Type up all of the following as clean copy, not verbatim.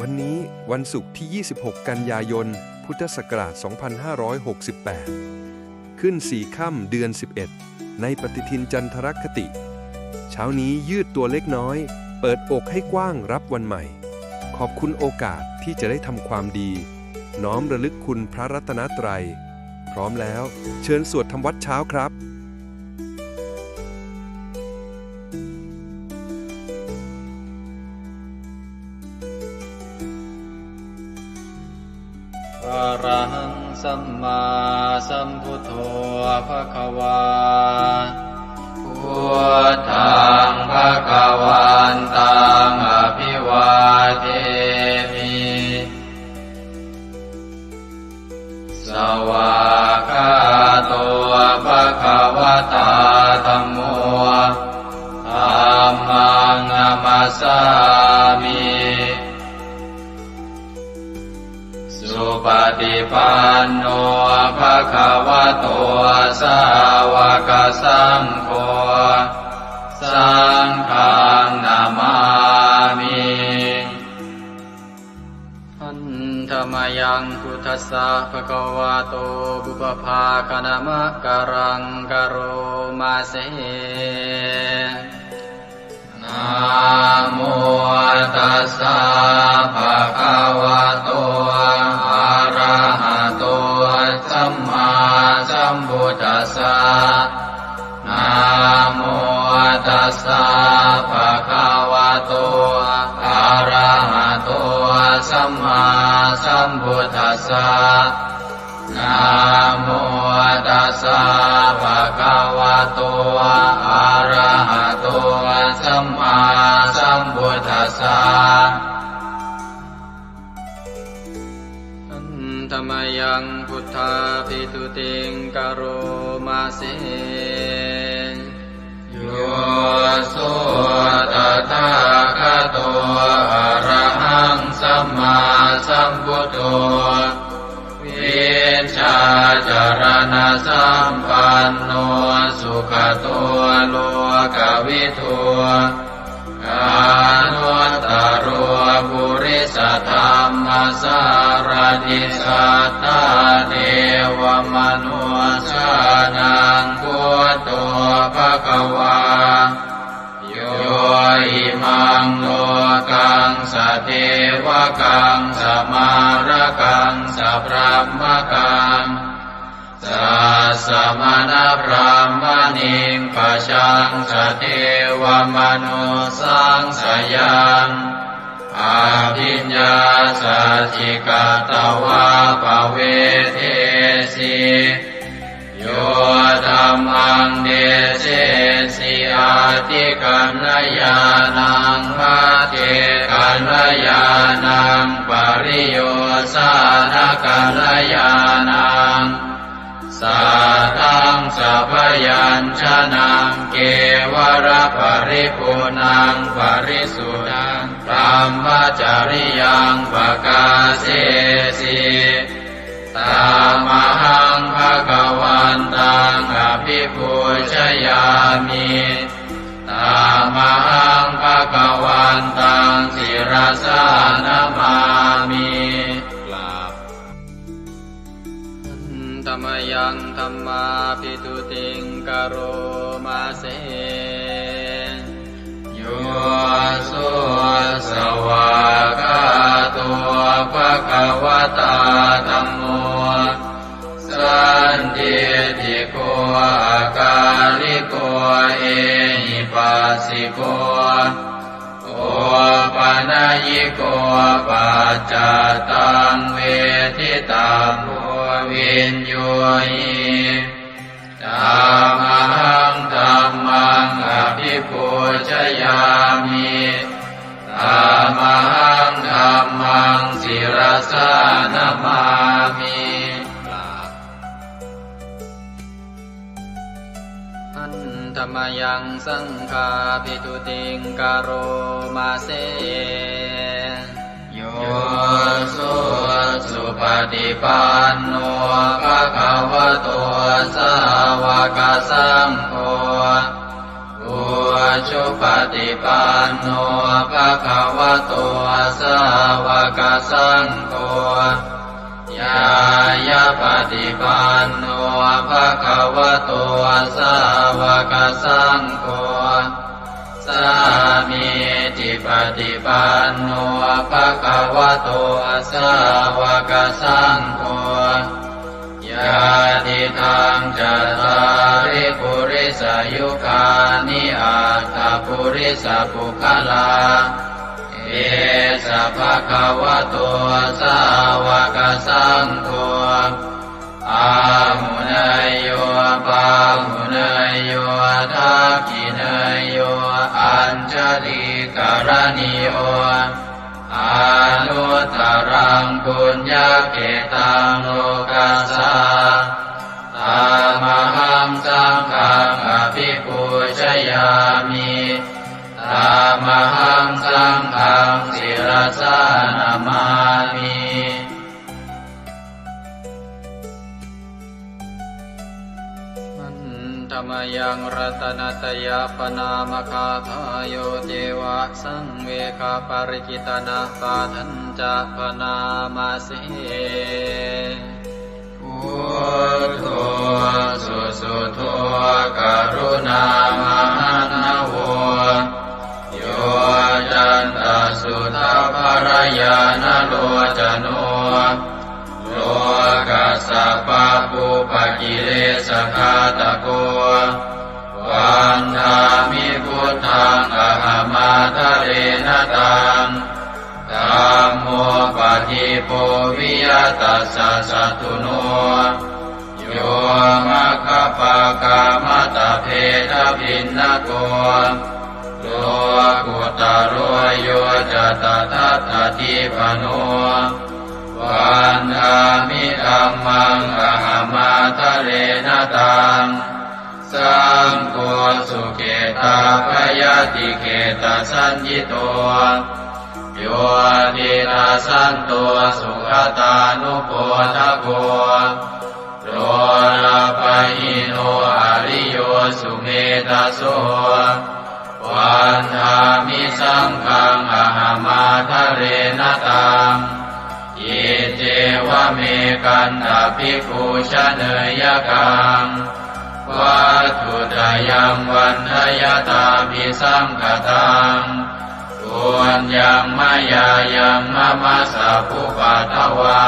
วันนี้วันศุกร์ที่ 26 กันยายน พุทธศักราช 2568 ขึ้น4 ค่ำเดือน 11 ในปฏิทินจันทรคติ เช้านี้ยืดตัวเล็กน้อย เปิดอกให้กว้างรับวันใหม่ ขอบคุณโอกาสที่จะได้ทำความดี น้อมระลึกคุณพระรัตนตรัย พร้อมแล้วเชิญสวดทำวัดเช้าครับอะระหังสัมมาสัมพุทโธภควาพุทธังภควันตังอภิวาเทมิสวากขาโตภควตาธัมโมธัมมังนัมสสามิสุปฏิปันโนภะคะวะโตสาวกสังโฆสังฆังนามามิอันธรรมยังพุทธัสสะภะคะวะโตบุพภาคณมะกะรังกะโรมาเสนะโมตัสสะภะคะวะโตอะระหะโตสัมมาสัมพุทธัสสะนะโมตัสสะภะคะวะโตอะระหะโตสัมมาสัมพุทธัสสะนะโมตัสสะภะคะวะโตอะระหะโตสัมมาสัมพุทธัสสะธรรมยังพุทธาภิตุติงกโรมาเสโยสุตถาคโตอะระหังสัมมาสัมพุทโธวิชาจารณะสัมปันโนสุขโตโลกวิทูกานุตตโรปุริสธรรมสารติสัตตาเทวมนุสานังพุทโธภควาโยอิมังโลกังสเทวกังสมารกังสพรหมกังสัสสะมณพรหมณิงปะชังสเทวมนุสังสยังอาภิญญาสัจจิกตวะปะเวเทสีโยธัมมังเดเสสิอาติกัลยาณังมาเทกัลยาณังปริโยสานกัลยาณังสัทธังสัพยัญชนะเกวระปริปุณังปริสุทธังพรหมจริยังปกาเสสิตามหังภควันตังอภิปูชยามิตามหังภควันตังศิรสานามามิธรรมยังธัมมาภิตุติงกโรมาเสโยสุสวากขาโตภควตาธัมโมสันติติโกอาการิโกเอหิปัสสิโกโอปานายิโกปัจจตังเวทิตังโมวินโยหิธัมมังธัมมังอภิปูชยามิธัมมังธัมมังศิรสานามามิอันธรรมยังสังฆาภิตุติงกโรมาเสโยสุปฏิปันโนภะคะวะโตสาวกสังโฆพุท ชุปฏิปันโนภะคะวะโตสาวกสังโฆยายาปฏิปันโนภะคะวะโตสาวกสังโฆสามีจิปฏิปันโนภะคะวะโตสาวกสังโฆยาติทางจัตตาริปุริสยุคานิอัตถปุริสปุคลาเอสะภะคะวะโตสาวกสังโฆอาหุเนยโยปาหุเนยโยทักขิเนยโยอัญชลีกรณิโยอนุตตรังปุญญเกตังโลกัสสะตามหังสังฆังอภิปูชยามิตามหังสังฆังศิรสานามามิธรรมยังรัตนตยปนามคาทายโยเจวะสังเวคาปริกิตนาปาทัญจะปนามาสิพุทโธสุสุโธกรุณามหันนโวโยจันตสุทาภรยานโลจโนโลกัสสะปะปุปกิเลสขาตโกวันธามิพุทธังอหมาทะเรนตังธัมโมปฏิโพวิยตัสสะสัตถุโนโยมัคคปะกามตะเพทวินนโกโลกุตโรโยจะตทัตถิปโนวันธามิธัมมังอหมาทะเรนตังสังโฆสุเกตาภยติเกตสัญญิโตโยตินาสันโตสุขตานุโพธโกโลลาภหิโนอริโยสุเมตโสวันธามิสังฆังอหมาทะเรนตังอิเจวะเมกันตภิกขุชเนยกังวัตถุตยังวันทยตาภิสังคตังปุญญังมายายังมะมัสสะภุปัตถวา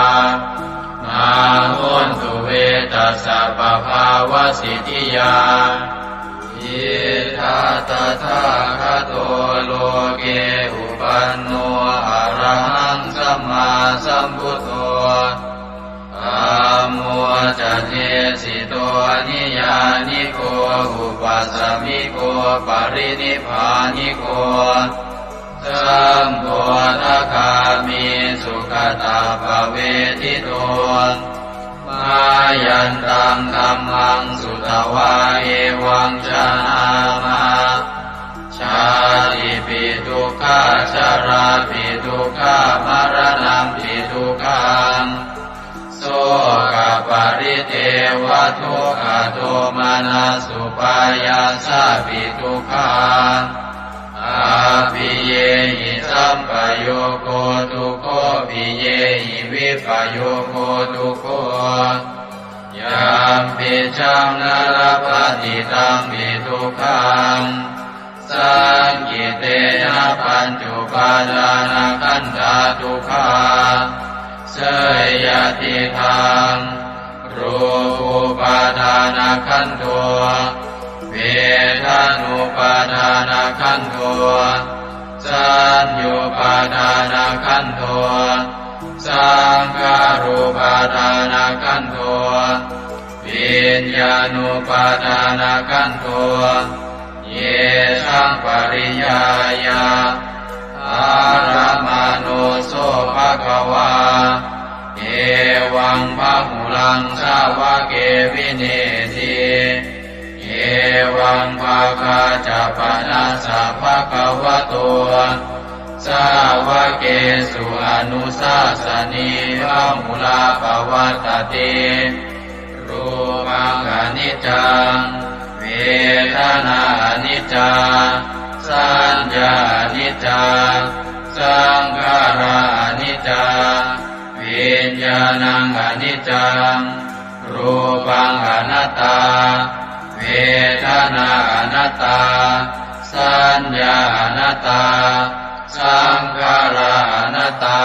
มาหุนตุเวตัสสะปะภาวสิทธิยาอิทัตตถาคโตโลเกอุปันโนอะระหังสัมมาสัมพุทโธธัมโมจะเทสิโตนิยานิโกอุปัสสมิโกปรินิพพานิโกสัมโพธิคามิสุขตาภเวทิโตมายันตังธัมมังสุตวาเอวังชนามาชาติปิทุกขาชราปิทุกขามรณะปิทุกขังโสกปริเทวทุกขโทมานัสสุปายาสาปิทุกขังอาภิเยหิสัมปโยโคทุโคภิเยหิวิปโยโคทุโคยามปิจังนรปฏิตังปิทุกขังสังกิเตนะปัญจุปาทานาขันธาทุกขาเสยติทังรูปุปาทานาขันโทเวทานุปาทานาขันโทสัญญูปาทานาขันโทสังขารุปาทานาขันโทวิญญาณุปาทานาขันโทเยสังปริยายาอารมาโนโสภะคะวาเอวังพะหุลังสาวะเกวิเนติเอวังภาคาจะปนัสสะภะคะวะโตสาวะเกสุอนุสาสนีพะหุลาภวัตติรูปังอนิจจังเว เวทนาอนิจจาสัญญาอนิจจาสังขาราอนิจจาวิญญาณังอนิจจังรูปังอนัตตาเวทนาอนัตตาสัญญาอนัตตาสังขาราอนัตตา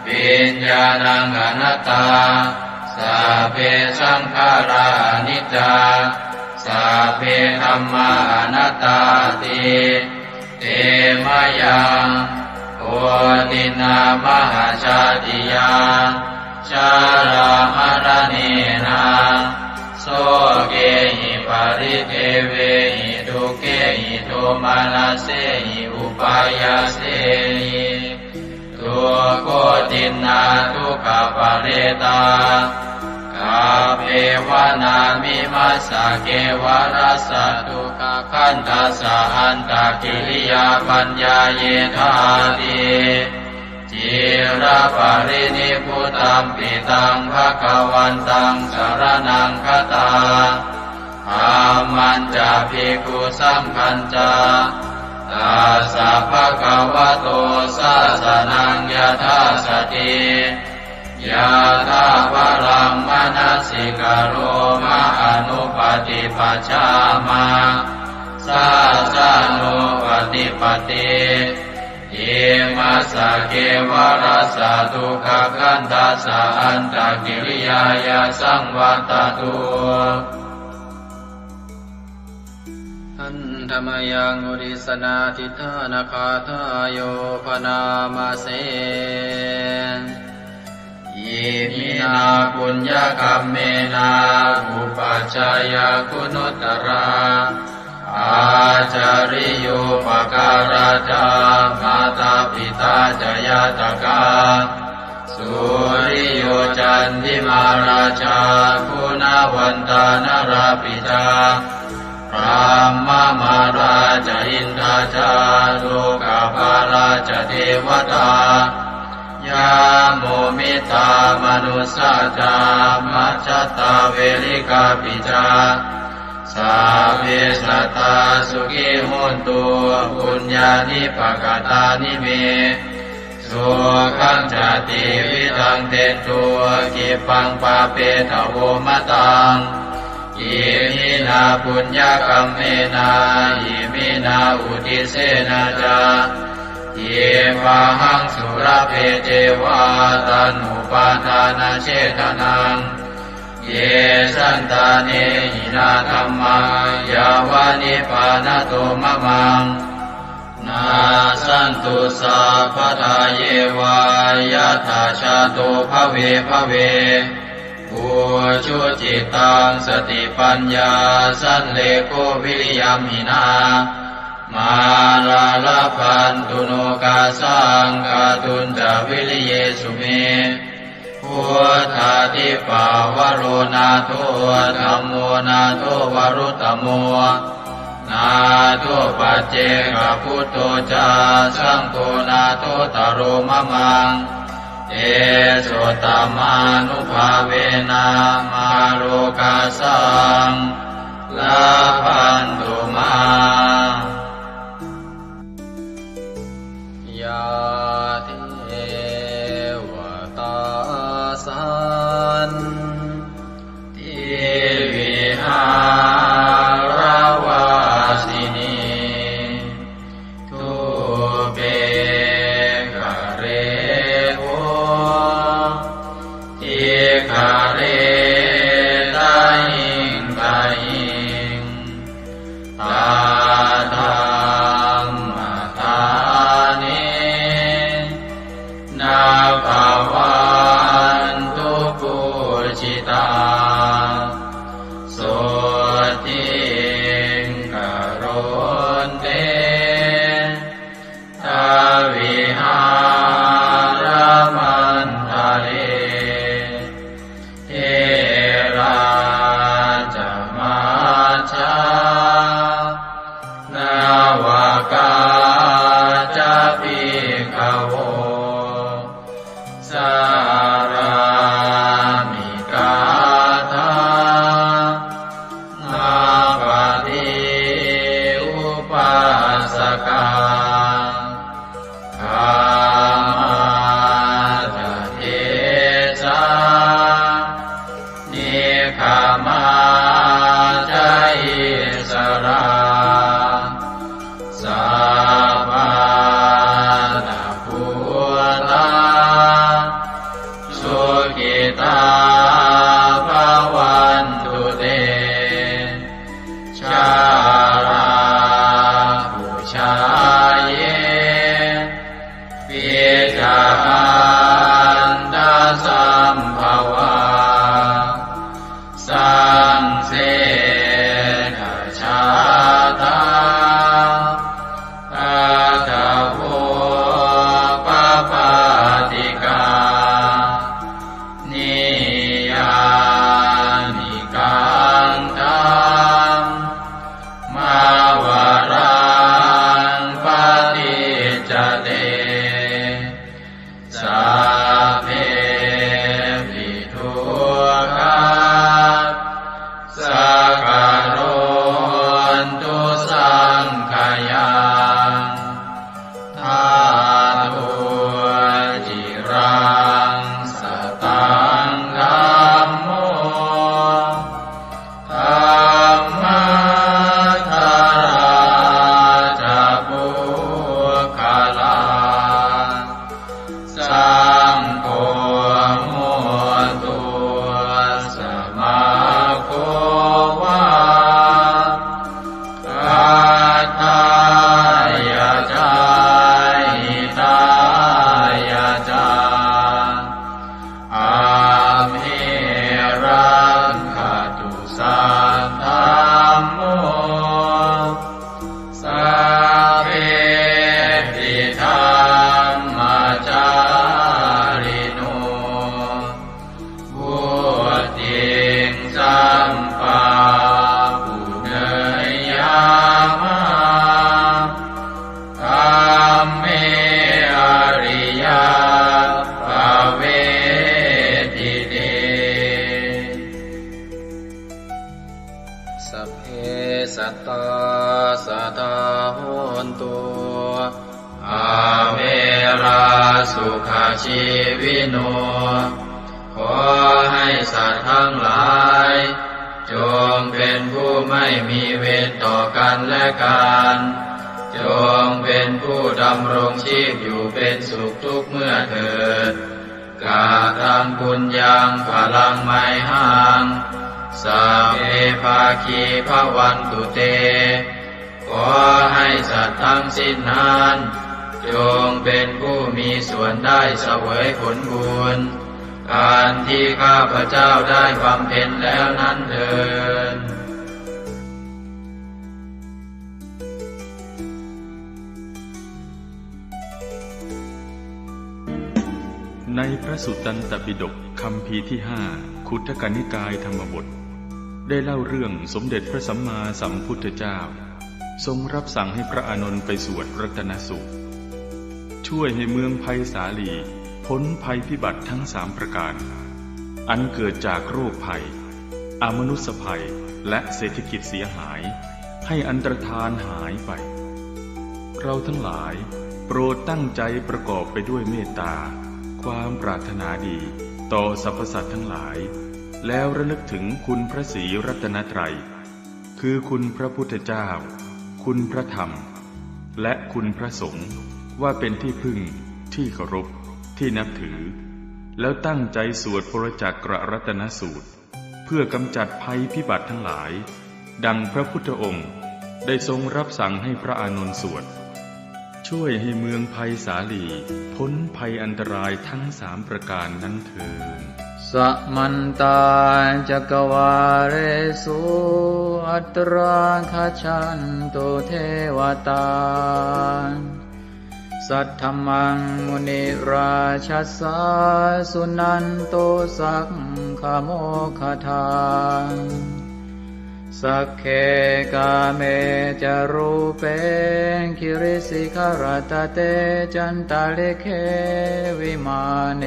วิญญาณังอนัตตาสัพเพสังขาราอนิจจาสัพเพธัมมาอนัตตาติเตมะยังโอตินามหาชาติยาชารามรณีนาโสเกหิปาริเทเวหิทุเกหิโทมานาเสหิอุปายาเสหิทุโกตินาทุกขปะเรตากาเปวานามิมัสสะเกวารัสสะทุกขขันธัสสะอันตกิริยาปัญญาเยธาติจิระปรินิพพุตัมปิตังภวันตังสรณังคตาอามันจาภิกขุสัมพันจาตาสะภะคะวะโตสาสนังยถาสติยะถาวะรังมนัสสิกโรมะอนุปติปัชฌามาสาสะโนปฏิปติอิมัสสะเกวะรัสสะทุกขขันธัสสะอันตกิริยายาสังวัตตุอันธรรมยังอุริสนาทิฏฐานาคาทายโยพนามาเสอิมินาปุญญคัมเมนาอุปัชฌายคุณุตตราอาจาริโยปการาจามาตาปิตาจยาตกาสุริโยจันติมาราชาคุณวันตานราปิตาพรามมาราชอินทราชาโลกาภาราชเทวตายาโมมิตามนุสสาจามัจจตาเวริกาปิจาสาเวสัตตาสุขิโหนตุปุญญานิปกตานิเมสุขังจติวิทังเตตัวกิปังปาเปตโวมตังอิมินาปุญญคัมเมนาอิมินาอุทิเสนาจาเยปะหังสุรเพเจวาตันุปาทานาเชตนังเยสันตาเนหินาธัมมายาวานิปานโตมะมังนาสันตุสัพพทาเยวายะถาชาโตภเวภเวภูชุจิตตังสติปัญญาสันเลโกวิริยมหินามาลาลาพันตุโนกาสังกาตุนจาวิริเยสุเมพุทธาทิปาวโรนาโทธัมโมนาโทวรุตตโมนาโทปัจเจกพุทโธจาสังโฆนาโทตโรมะมังเอโสตมานุภาเวนะมาโลกาสังลาพันตุมายาเทวตาสันติวิหารวาสินีทุเปกะเรโวทิคาเรตาหิงตาหิงตาธัมมทานิ สัพพะนาภูตาสุขิตาภวันตุเตชาราภูชาเยปิจาอันตสัมภวาสังเสนชาตาอาตาโวปปาติกานิยานิกังตังมาวรังปฏิจจเตสัพเพปิทุกขาสักการนตุสังขยังทาตุจิรังสตังธัมโมธัมมัทธาราจาปุคลาสังโฆโมตุสมาโควาอัตตายาจายตายาจาอาเมรังคตุสัทธัมโมสัพเพปิธัมมาจาริโนบุติงสัมปาปุเนยามะธัมเมอริยภเวทิเตสัพเพสัตตาสัทธาโหนตุอาเวราสุขชีวิโนขอให้สัตว์ทั้งหลายจงเป็นผู้ไม่มีเวรต่อกันและกันจงเป็นผู้ดำรงชีพอยู่เป็นสุขทุกเมื่อเถิดกาทังปุญญังพลังไมหังสัพเพภาคีภวันตุเตขอให้สัตว์ทั้งสิ้นนั้นจงเป็นผู้มีส่วนได้เสวยผลบุญการที่ข้าพเจ้าได้บำเพ็ญแล้วนั้นเถิด ในพระสุตตันตปิฎกคัมภีร์ที่5 คุตทกนิกายธรรมบทได้เล่าเรื่องสมเด็จพระสัมมาสัมพุทธเจ้าทรงรับสั่งให้พระอานนท์ไปสวดรัตนสูตรช่วยให้เมืองไผ่สาลีพ้นภัยพิบัติทั้ง3ประการอันเกิดจากโรคภัยอมนุษยภัยและเศรษฐกิจเสียหายให้อันตรธานหายไปเราทั้งหลายโปรดตั้งใจประกอบไปด้วยเมตตาความปรารถนาดีต่อสรรพสัตว์ทั้งหลายแล้วระลึกถึงคุณพระศรีรัตนตรัยคือคุณพระพุทธเจ้าคุณพระธรรมและคุณพระสงฆ์ว่าเป็นที่พึ่งที่เคารพที่นับถือแล้วตั้งใจสวดพระจักรรัตนสูตรเพื่อกำจัดภัยพิบัติทั้งหลายดังพระพุทธองค์ได้ทรงรับสั่งให้พระอานนท์สวดช่วยให้เมืองไผ่สาลีพ้นภัยอันตรายทั้ง3ประการนั้นเถิด สัมมันตาจักวาเรสุอัตราคชันตุเทวตาสัทธมังมุนิราชสาสุนันโตสักขโมคทาสักเคกาเมจารูเปคิริสิขรตเตจันตาเลเควิมาเน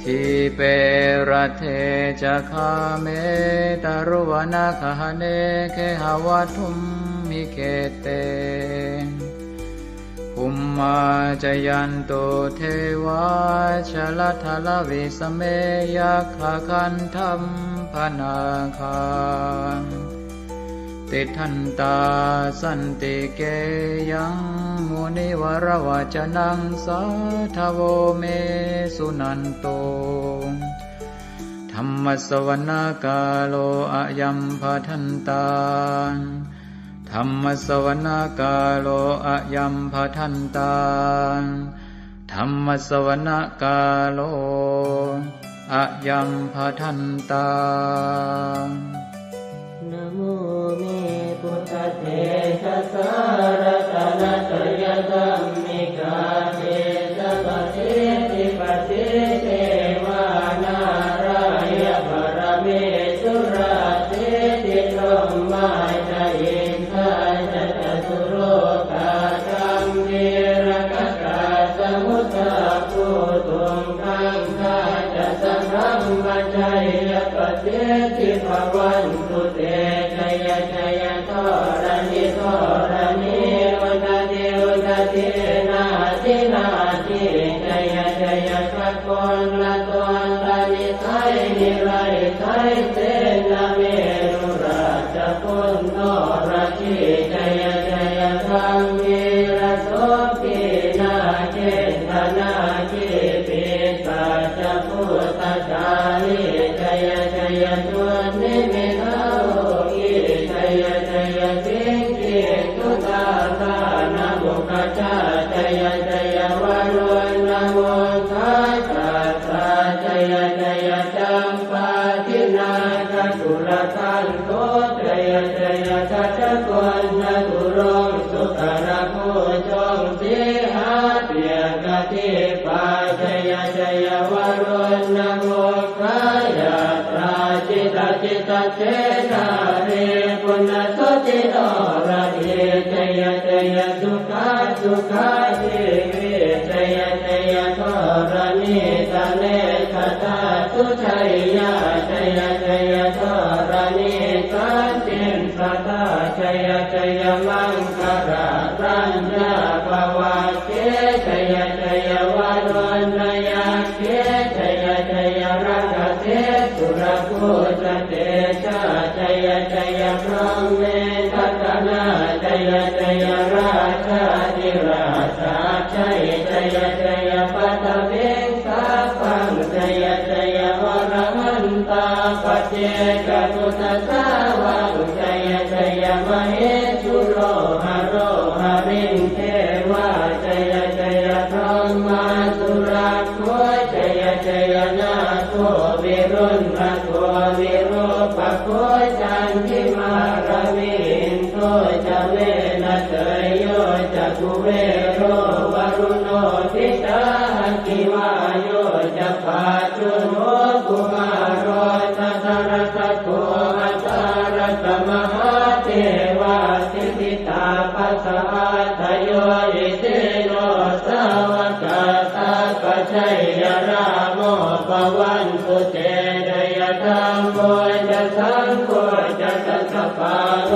ทิเปรัเทจะคาเมตารุวนาคหเนเคหวัตุมมิเกเตภูมิมาจยันโตเทวาชลทลวิสเมยัคขคันธัมพนาคา ติทันตาสันติเกยังมุนิวรวจนังสาทโวเมสุนันโตธัมมสวนากาโลอะยัมภทันตาธัมมสวนากาโลอะยัมภทันตาธัมมสวนากาโลอะยัมภทันตานะโมเมพุทธเถชะสารตนะตยธัมมิกาเทสะปะเทติปะเทเทวานารายะปรเมสุราเทติพรหมาจาอินทาจตสุโรกาธัมเมรกตาสมุทธาภูตุงคังคาจะสัมรัมมัจจยปะเทติภวันตุเตชัยชัยทรณิทรณิอุตติอุตตินาทินาทิชัยชัยสักคนละตนละนิสัยนิไรไทยเสนาเมรุราชพุนโนราชิชัยชัยธรรมิระโสปินาเกตนาคิปิสัจพุทธจาริชัยชัยตุนิมิตาโลกิชัยชัยสิงคิตุตาตานะบุคจาชัยชัยวารุณโมทัสสะชัยชัยจัมปาทินาคตุลทันโตชัยชัยทัจกวนนะตุรงสุขระโพชงสิหาเปียกติปาชัยชัยวารุณโมคายาตราจิตจิตเจนาเรปุณสติโนระเทชัยชัยสุขาสุขาทิวิชัยชัยทรณิตาเนคตาสุชัยยาชัยชัยทรณิสันติสตาชัยชัยมังคารารัญญาภวะเกชัยชัยวารุณยาเกชัยชัยรักเทสุรภูจเตชะชัยชัยพรหมเมทัตนาชัยชัยราชาธิราชาชัยชัยชัยปัตตเวงสาพังชัยชัยวรมันตาปเจกตุตสาวังชัยชัยมเหสุโรหโรหริงเทวาชัยชัยพรหมาสุราโคชัยชัยนาโควิรุณโควิโรปโคจันทิมารวินโทจะเวนะเตยโยจะกุเวโรวรุโนทิตาคิวาโยจะปาจุโนกุมารโรตัสรตโกอัตารตมหาเทวาสิทิตาปัสสะทโยอิเตโนสาวกาตาปชัยยราโมปวันตุเตเดยธรรมโมจะสังโฆจะสัสปาโล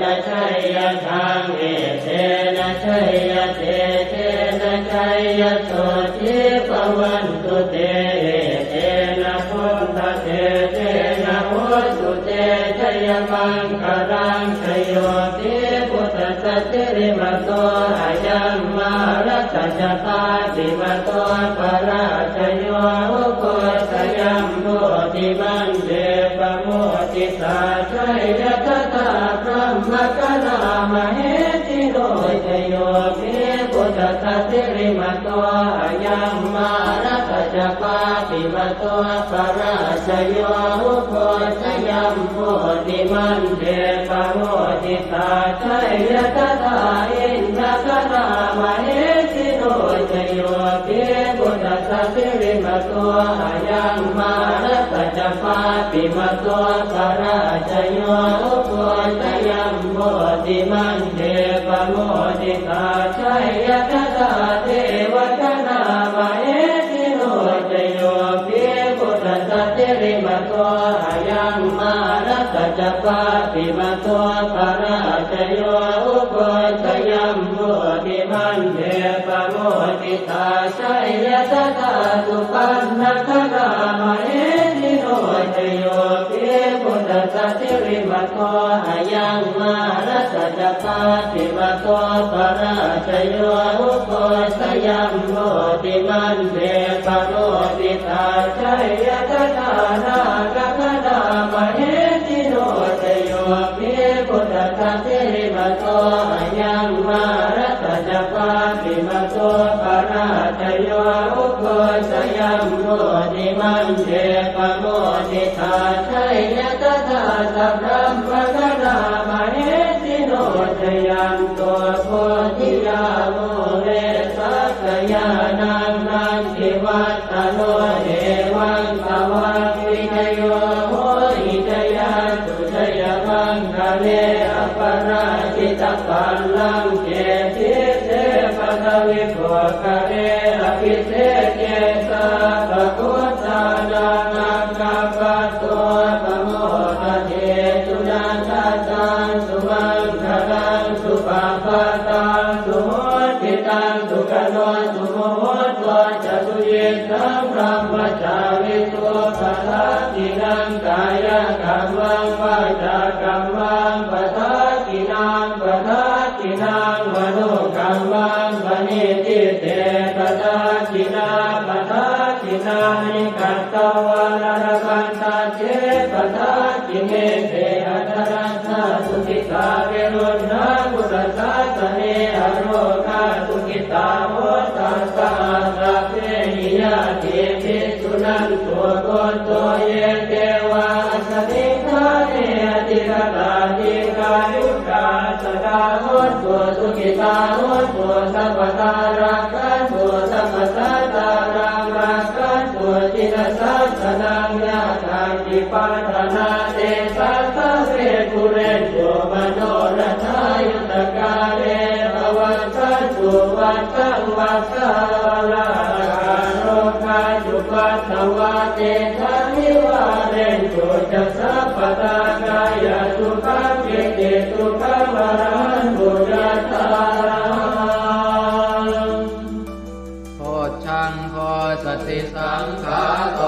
จะชัยยทางเอเทนะชัยยเตเทนะชัยยโสทิปวันตุเตเทนะพุทธเตเทนะโหตุเตชัยมังคารังชโยติพุทธสัจจิริมโตอายัมมารัสจตาติมโตปราชโยอุโกสยัมโพธิมันเดปโมติสาชัยยตตาพรหมกนามเหติโนชโยติพุทธสัจจิริมโตอายัมมารัสจปาติมโตปราชโยอุโกสยัมโพธิมันเดปโมติสาชัยยตตาอินทกนามเหติโนชโยติพุทธสัจจิริมโตอายัมมารัสจปาติมโตปราชโยอุโกสยัมโพธิมันเดปโมติสาชัยยตตาเทวกนามเหติโนชโยติพุทธสัจจิริมโตอายัมมารัสจปาติมโตปราชโยอุโกสยัมโพธิมันเดปโมติสาชัยยตตาสุปันนครามเหติโนชโยติพุทธสัจจิริมโต โกอายังมารัสจักาติมาโตปราชโยอุโกสยัมโมติมันเทปโรติตาชัยยะตถานากะคะดามเหติโนเตโยภิพุทธัสสิริมาโตอายังมารัสจักาติมาโตปราชโยอุโกสยัมโมติมันเทปโรติตาชัยยะตถาสัพพัมปะคะดามเหติโนเตยัมโตโพธิยาโมเรสักยานังนันทิวัตตโนเดวังภวังวิทโยโหหิตยาตุชยมังคะเลอปราชิตปัลลังเกติเสปะทวิโภคะเรอภิเศษเกสะภะพุทธานังอังคัปปะโตปะโมทะเทตุนันทัสสังสุมังคลังสุปะปะตังสุโหติตังสุขโนสุโมโหตัวจะสุเยสังพรหมจาริตัวปัสสัตตินังกายกัมมังวาจากัมมังปัสสัตตินังมโนกัมมังปณิทิเตปัสสัตตินาปัสสัตตินานิกัตตวานรกันตาเจปัสสัตติเมเตอัตรัสสะสุขิตาเวรุณากุตสัสเนอโรคาสุขิตาโหตัสสะสัพเพหิยาเทปิสุนันตัวโกโตเยเทวาสนิทาเนอติระตาติกายุกาสดาโหตัวสุขิตาโหตัวสัพพตารักขันตัวสัพพสัตตารังรักขันตัวจิตสัสสนังยาทาจิปัฏนาเตสัสสะเวกุเรนโยมโนรัทายุตกาเลภวัตสันตุวัตสังวัสสะลาโรคาจุปัสสวะเตทันนิวาเรนโยจัสสะปตากายสุขังเกเตสุขังวรันตุยัตตาโพชังโพสติสังขาโต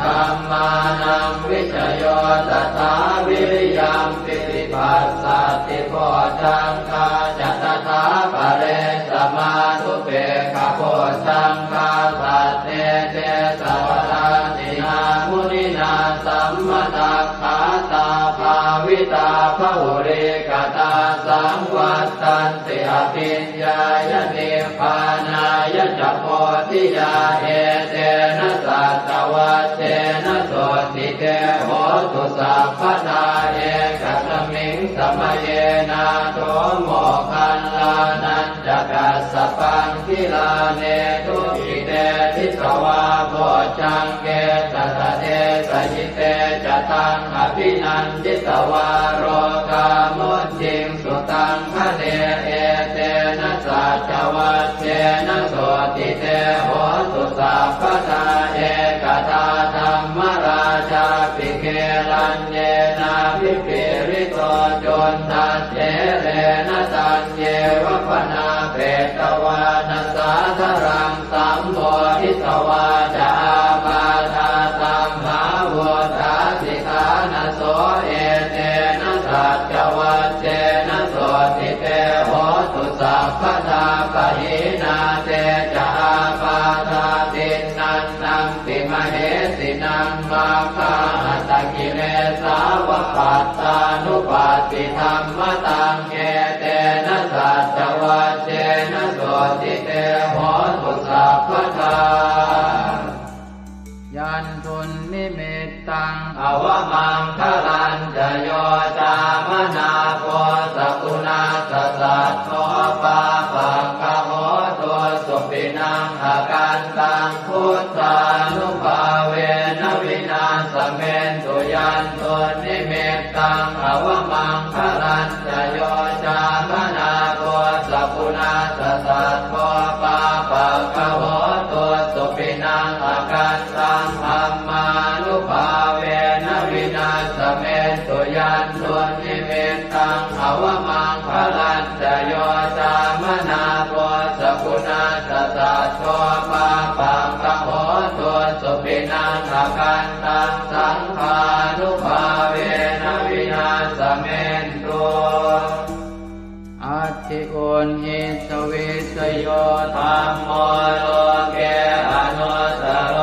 ธัมมานังวิชโยตถาวิริยัมปิติปัสสติโพชังคาจัตถาปะเรสมาทุเปขโพชังคาสัตเตเตสัพพะตินามุนินาสัมมตัคขาตาภาวิตาภุเรกตาสังวัตตันติอภิญญายะนิพพานายะจัพโพธิยาเอเตนะสัตวัตเตนะโสติเตโหตุสัพพทาเอกสมิงสมเยนาโตโมคันลานันจกัสสปังคิลาเนตุอิเตทิสวาโพชังเกตตะเตสยิเตจตังอภินันทิสวาโรกามุจิงสุตังคะเนเอเตนะสัจวัตเตนะโสติเตโหตุสัพพทาเอกตาธรรมราชาภิเกลัญเยนะภิปิริโตจนทัสเถเรนะตัญเยวะปนาเปตวานัสสาธรังสัมโพธิสวาจาปาทาตัมหาวุฒาสิทานะโสเอเตนะสัจวัตเตนะโสติเตโหตุสัพพทาปะหินาเตจาปาทาตินันนังติมเหสินังมาคาตะกิเลสาวะปัตตานุปัสสิธรรมตังเอเตนะสัจวัตเตนะโสติเตโหตุสัพพทายันทุนนิมิตตังอวมังคลันจะโยจามนาโพสกุณาสสัตโตปาปังกโหตัวสุปินังอาการตังพุทธานุภาเวนวินาสเมนตุยันทุนนิมิตตังอวมังคลันจะโยจามนาโพสกุณาสสัตโตปาปังกโหตัวสุปินังอาการตังธรรมานุภาเวนวินาสเมนตุยันทุนนิมิตตังอวมังคลันจะโยจามนาโพสกุณาสสัตโตปาปังกโหตัวสุปินังอาการตังสังฆานุภาเวนวินาสเม ลหิสวิสโยธัมโมโลเกอนุสโร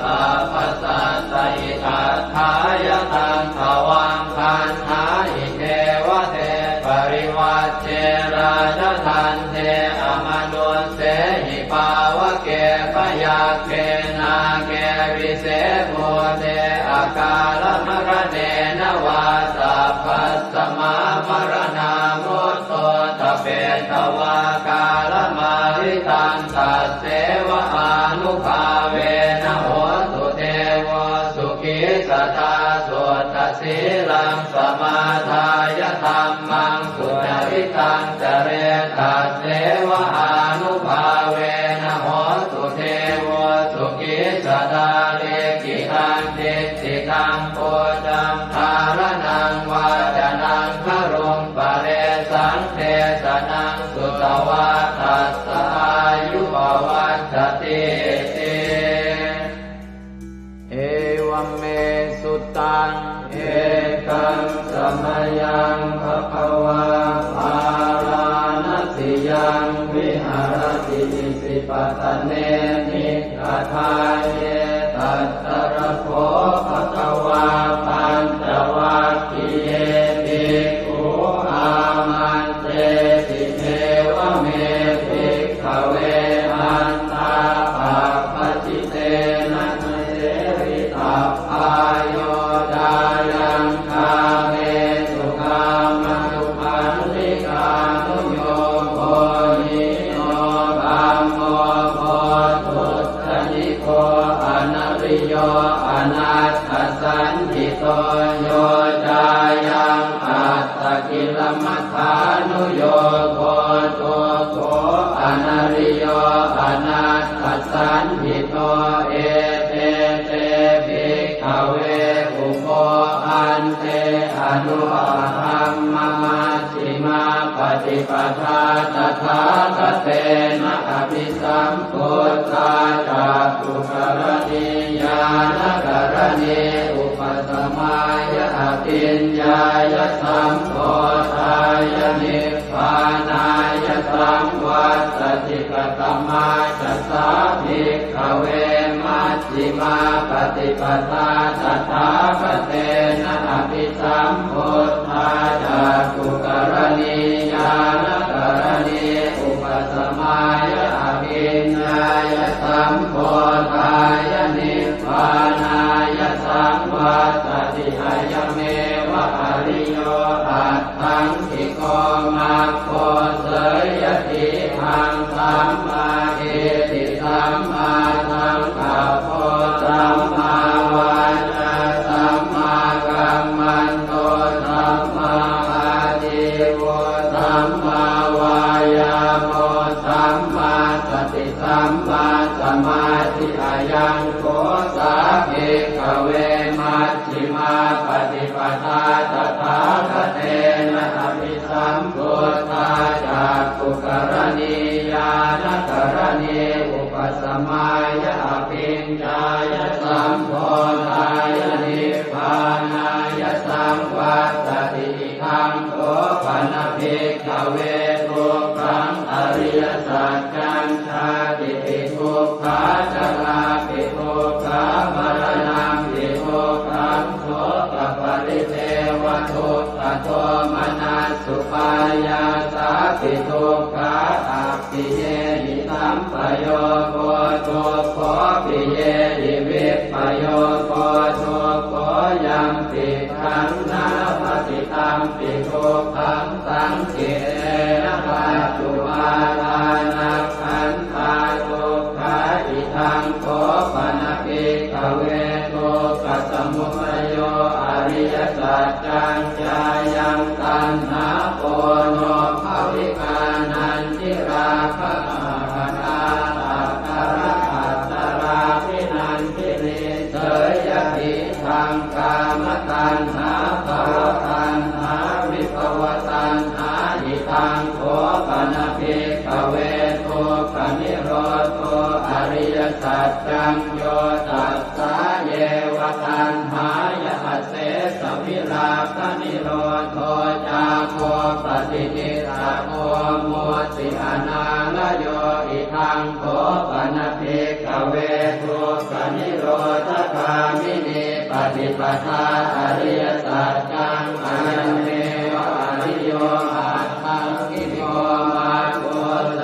สัพพสัสสะอิทัฏฐายตังภวังคันหาอิเทวเทปริวัชเชราชทันเทอมนุสเสหิปาวะเกปยาเกนาเกวิเศษโมเทอากาลมรเนนวาสัพพัสสมามรณามุตโตทเปตวากาลมาริตังตัสเสวะอานุภาเวนะโหตุเทวสุขิสตาสุตสีลังสมาทายธัมมังสุจริตังจเรตัสเสวะอานุภาเวนะโหตุเทวสุขิสตาเลกิตังทิฏฐิตังโพจังภารนังวาจนังครุงปะเรสังเทสนังสุตวาทัสสะอายุปวัฏฏติเอวเมสุตังเอกังสมยังภควาภาราณสิยังวิหารติสิปตเนนิกทาเยตัตตระโภภควาปัญจวัคคีย์เยภิกขุอามันเตติเทวเมภิกขเวอันตาภาปจิเตนะเสริตัพพายโยดายังคาเมสุขามสุขันธิกานุโยโภหิโนธัมโมโพธุตนิโกอนัริโยอนัตถสันติโตโยจายังอัตตกิลมัฏฐานุโยโกโตโกอนัริโยอนัตถสันติโตเอเตเตภิกขเวอุโภอันเตอนุธัมมมัชฌิมาปฏิปทาตถาคเตนะอภิสัมพุทธาจักขุกรณีญาณกรณีอุปสมัยอภิญญายสัมโพธายนิพพานายสัมวัตติกตมาจัสสาภิกขเวมัชฌิมาปฏิปทาตถาคเตนะอภิสัมพุทธาจักขุกรณีญาณกรณีอุปสมัยอภิญญายสัมโพธายนิพพานายสัมวัตติอายเมวะอริโยอัตถังคิโกมัคโคเสยติหังสัมมาเอติสัมมาสังกัปโปสัมมาวาจาสัมมากัมมันโตสัมมาอาชีวะสัมมาวายาโมสัมมาสติสัมมาสมาธิอายังโกสาภิกขเวมัชฌิมาปฏิปทาตถาคเตนะอภิสัมพุทธาจักขุกรณีญาณกรณีอุปสมัยอภิญญายสัมโพธายนิพพานายสัมวัตติธัมโมปนภิกขเวทุกขังอริยสัจจังชาติปิทุกขาจราปิทุกขามรณะปิทุกขังโสกปริเทวทุกขโทมนัสสุปายาสาปิทุกขาอัปปิเยหิสัมปโยโกทุกขปิเยหิวิปปโยโกทุกขยังปิขันนาปฏิตัมปิทุกขังสังเกนะปัจจุปาทานักขันธาทุกขาอิทังโขปนภิกขเวทุกขสมุทัยโยอริยสัจจังจายังตัณหาโกโนภวิกานันทิราคะภะนาตัตตระอัตตราภินันทิริเสยติทางกามตัณหาภวตัณหาวิภวตัณหาอิทังโขปนภิกขเวทุกขนิโรธอริยสัจจังโยตัสสะเยวตัณหายะเสสวิราคะนิโรธจาโคปฏินิสสะโมโมติ อนาลโยอิทังโขปนภิกขเวทุกขนิโรธคามินีปฏิปทาอริยสัจจังอายันเมวะอริโยอาทังกิโยมาโกเส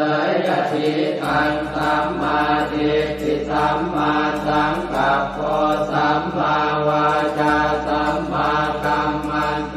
ยทิตังสัมมาทิฏฐิสัมมาสังกัปโปสัมมาวาจาสัมมากัมมันโต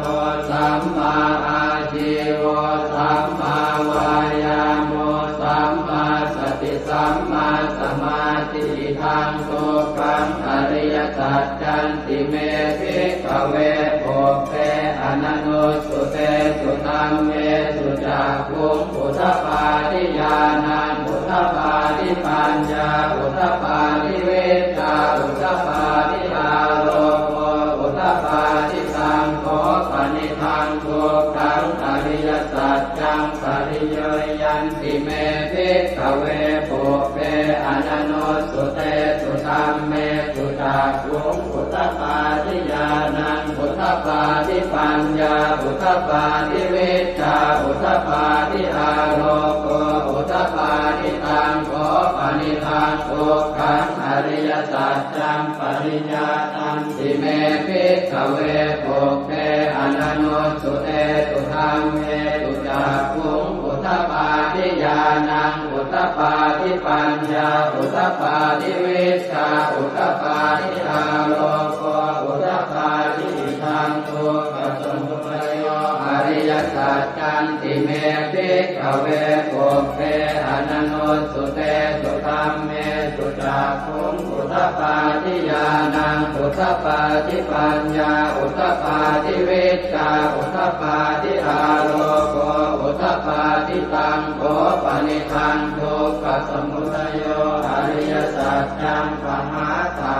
สัมมาอาชีวสัมมาวายาโมสัมมาสติสัมมาสมาธิทังทุกขังอริยสัจจันติเมภิกขเวโภเปอนันโนสุเตสุตัมเมสุจักขุงอุทธปาทิญาณังอุทธปาทิปัญญาอุทธปาทิเวชาอุทธปาทิอาโลโกอุทธปาทิสังโฆปณิทังทุกขังอริยสัจจังปริโยยันติเมภิกขเวโภเปอนันโนสุเตสุตัมเมสุจักขุงอุทธปาทิญาณังอุทธปาทิปัญญาอุทธปาทิเวชาอุทธปาทิอาโลโกอุทธปาทิตังโฆปณิทังทุกขังอริยสัจจังปริญญาตันติเมภิกขเวโภเปอนันโนสุเตสุธัมเมสุจักขุงอุทธปาทิญาณังอุทธปาทิปัญญาอุทธปาทิเวชาอุทธปาทิอาโลโกอุทธปาทิทังทุกขสมุทัยอริยสัจจันติเมภิกขเวโภเปอนันโนสุเตสุธัมเมสุจักขุงอุทธปาทิญาณังอุทธปาทิปัญญาอุทธปาทิเวชาอุทธปาทิอาโลโกอุทธปาทิตังโฆปณิทังทุกขสมุทัยอริยสัจจังปหาตา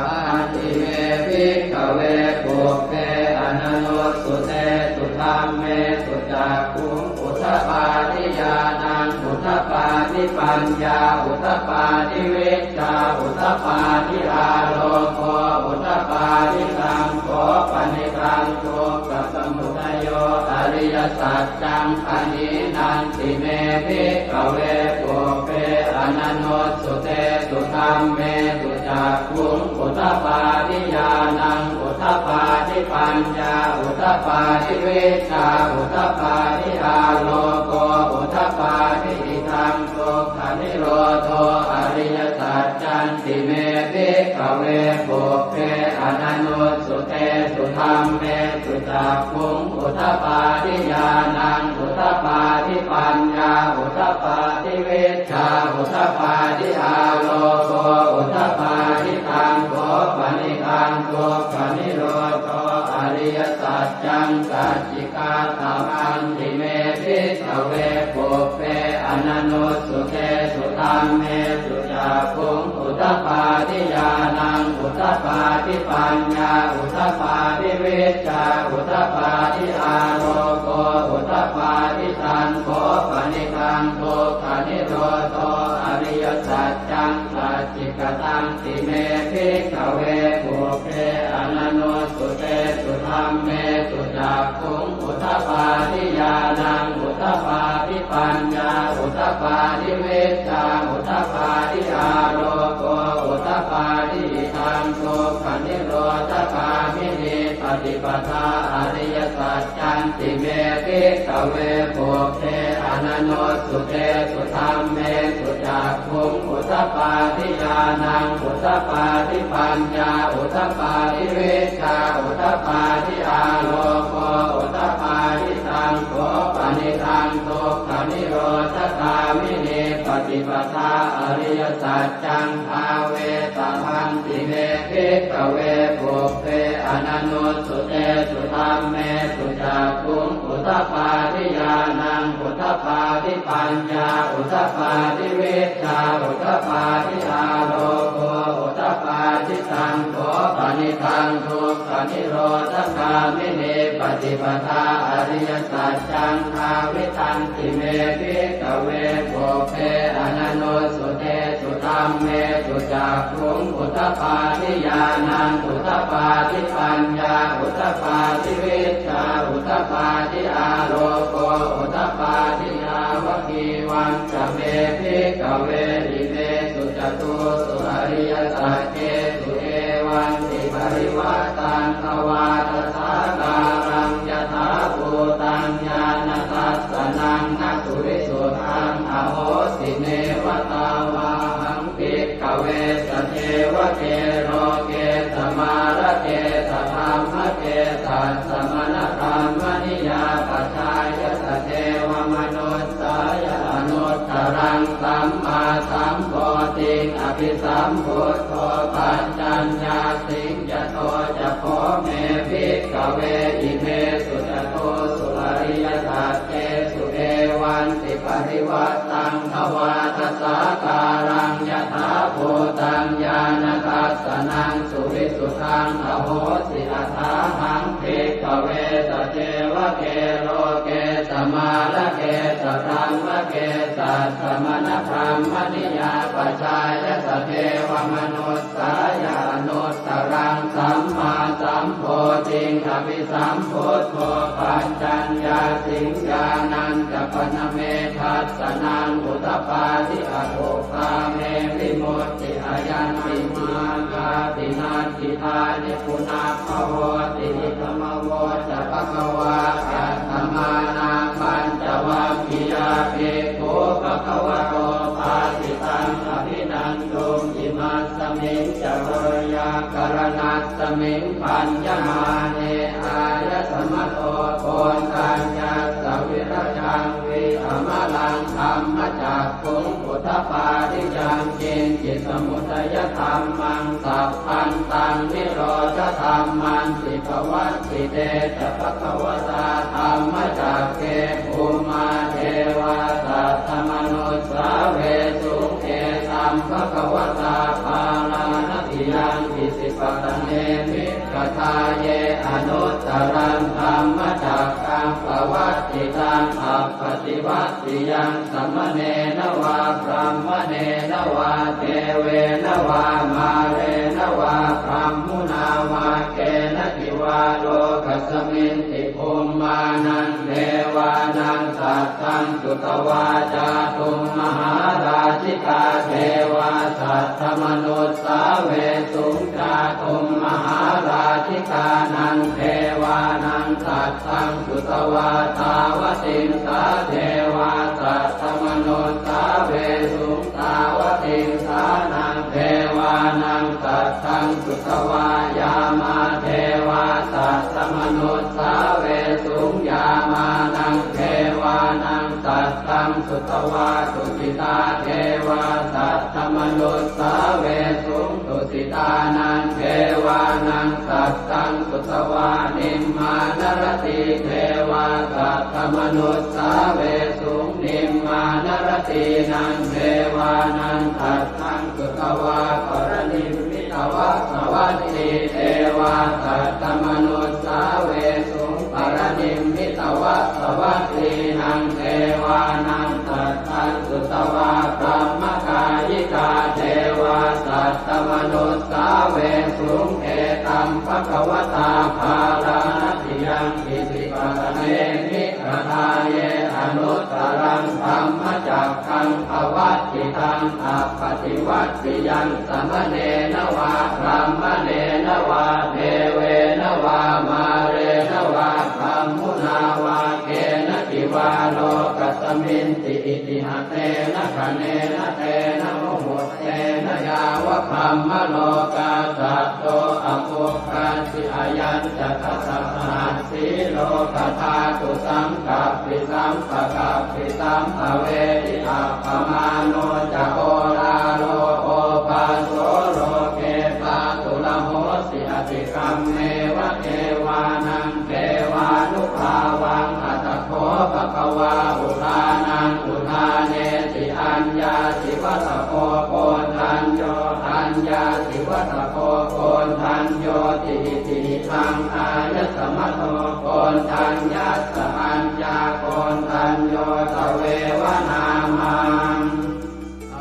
ติเมภิกขเวโภเปอนันโนสุเตสุธัมเมสุจักขุงอุทธปาทิญาณังอุทธปาทิปัญญาอุทธปาทิเวชาอุทธปาทิอาโลโกอุทธปาทิตังโฆปณิทังทุกขสมุทัยอริยสัจจังอนินันติเมภิกขเวโภเปอนันโนสุเตสุธัมเมสุจักขุงอุทธปาทิญาณังอุทธปาทิปัญญาอุทธปาทิเวชาอุทธปาทิอาโลโกอุทธปาทิทังทุกขนิโรธอริยสัจจันติเมภิกขเวโภเปอนันโนสุเตสุธัมเมสุจักขุงอุทธปาทิญาณังอุทธปาทิปัญญาอุทธปาทิเวชาอุทธปาทิอาโลโกอุทธปาทิตังโฆปณิทังทุกขนิโรธอริยสัจจังสัจจิกาตมังติเมภิกขเวโภเปอนันโนสุเตสุธัมเมสุจักขุงอุทธปาทิญาณังอุทธปาทิปัญญาอุทธปาทิเวชาอุทธปาทิอาโลโกอุทธปาทิตังโฆปณิทังทุกขนิโรธอริยสัจจังสัจจิกตังติเมภิกขเวโภเปอนันโนสุเตสุธัมเมสุจักขุงอุทธปาทิญาณังอุทธปาทิปัญญาอุทธปาทิเวชาอุทธปาทิอาโลโกอุทธปาทิทังทุกขนิโรธคามินีปฏิปทาอริยสัจจันติเมภิกขเวโภเปอนันโนสุเตสุธัมเมสุจักขุงอุทธปาทิญาณังอุทธปาทิปัญญาอุทธปาทิเวชาอุทธปาทิอาโลโกอุทธปาทิตังโฆปณิทังทุกขนิโรธคามินีปฏิปทาอริยสัจจังอาเวตพันติเมภิกขเวโภเปอนันโนสุเตสุธัมเมสุจักขุงอุทธปาทิญาณังอุทธปาทิปัญญาอุทธปาทิเวชาอุทธปาทิอาโลโกอุทธปาทิตังโฆปณิทังทุกขนิโรธคามินีปฏิปทาอริยสัจจังอาวิตันติเมภิกขเวโภเปอนันโนสุเตสุธัมเมสุจักขุงอุทธปาทิญาณังอุทธปาทิปัญญาอุทธปาทิเวชาอุทธปาทิอาโลโกอุทธปาทิยาวกีวา วันจะเมภิกขเวอิเมสุจตุสุอริยสัจเจสุเอวันติปริวัตตังภวาทสาการังยถาภูตังญาณทัสสนังนสุริสุทังอโหสิเนวตาวาหังภิกขเวสเทวเกโรเกสมาระเกสธรรมเกสัสสมณธรรมนิยาปัจจายสเทวมนุสสายอนุตตรังสัมมาสัมโพธิอภิสัมพุทโธปัญจัญญาสิงยโตจะโพเมภิกขเวอิเมสุจโตสุอริยสัจเจสุเอวันติปริวัตตังภวาทสาการังยถาภูตังญาณทัสสนังสุวิสุทังอโหสิอัฏฐาหังภิกขเวสเทวเกโลเกสมาระเกสธรรมเกสัสสมณธรรมนิยาปัจจายสเทวมนุสสายานุตตรังสัมมาสัมโพธิอภิสัมพุทโธปัญจัญญาสิงญานันจะปนเมทัสสนังอุตตปาทิอโภคาเมวิมุตติอายันติมาคาตินาทิธานิปุนาภโวตินิธรรมโวจะภควาอัตถมานาปัญจวัคคียาเภโคภควโตปาติตังอภินันตุอิมัสสมิงจะเวยากรณัสสมิงปัญญมาเนอายสมโตโกนตัญญาสวิรจังวิธรรมลังธรรมจักขุงพุทธปาทิยังกินจิตสมุทัยธรรมังสัพพันตังนิโรธธรรมันติภวัตติเตจะภควตาธรรมจักเกภูมาเทวาสัตตมนุสสาเวสุเอตัมภควตาภาลานติยังอิสิปตเนมิกทาเยอนุตตรังธรรมจักกังภวัตติตังอัปปติวัตติยังสัมมเนนวาพรหมเนนวาเทเวนวามาเรนวาพรหมุนาวาเกณติวาโลกัสมินติภูมิมานังเทวานังสัตตังสุตวาจาตุมมหาราชิกาเทวาสัตตมนุสสาเวสุงจาตุมมหาราชิกานังเทวานังสัตตังสุตวาตาวติงสาเทวาสัตตมนุสสาเวสุงตาวติงสานังเทวานังสัตตังสุตวายามาเทวาสัตตมนุสสาเวสุงยามานังเทวานังสัตตังสุตวาตุสิตาเทวาสัตตมนุสสาเวสุงตุสิตานังเทวานังสัตตังสุตวานิมมานรติเทวาสัตตมนุสสาเวสุงนิมมานรตินังเทวานังสัตตังสุตวาปรนิมมิตวะสวัสดิเทวาสัตตมนุสสาเวสุงปรนิมมิตวะสวัสดินังเทวานังสัตตังสุตวาพรหมกายิกาเทวาสัตตมนุสสาเวสุงเอตัมภควตาภาลานติยังอิสิปตเนมิกทาเยอนุตตรังธรรมจักขังภวัตติตังอัปปติวัตติยังสัมมเนนวาพรหมเนนวาเทเวนวามาเรนวาพรหมุนาวาเกณติวาโลกัสมินติอิติหะเตนะคะเนนะเตนะโมโหเตนะยาวะพรหมโลกาสัตโตอโภคาสิอายัญจะทัสสะหัสสีโลกธาตุสังกัปปิสัมปะกัปปิสัมภเวทิอัปปมาโนจะโอลาโลโอปาโสโลเกปาตุละโหสิอติกรรมเมวะเทวานังเทวานุภาวังอัตโขภควาอุทานังอุทาเนติอัญญาสิวัตโพโกนทัญโยอัญญาสิวัตโพโกนทัญโยติติทังอายสมัตโตโกนทัญญาสอัญญาโกนทัญโยตเววนามัง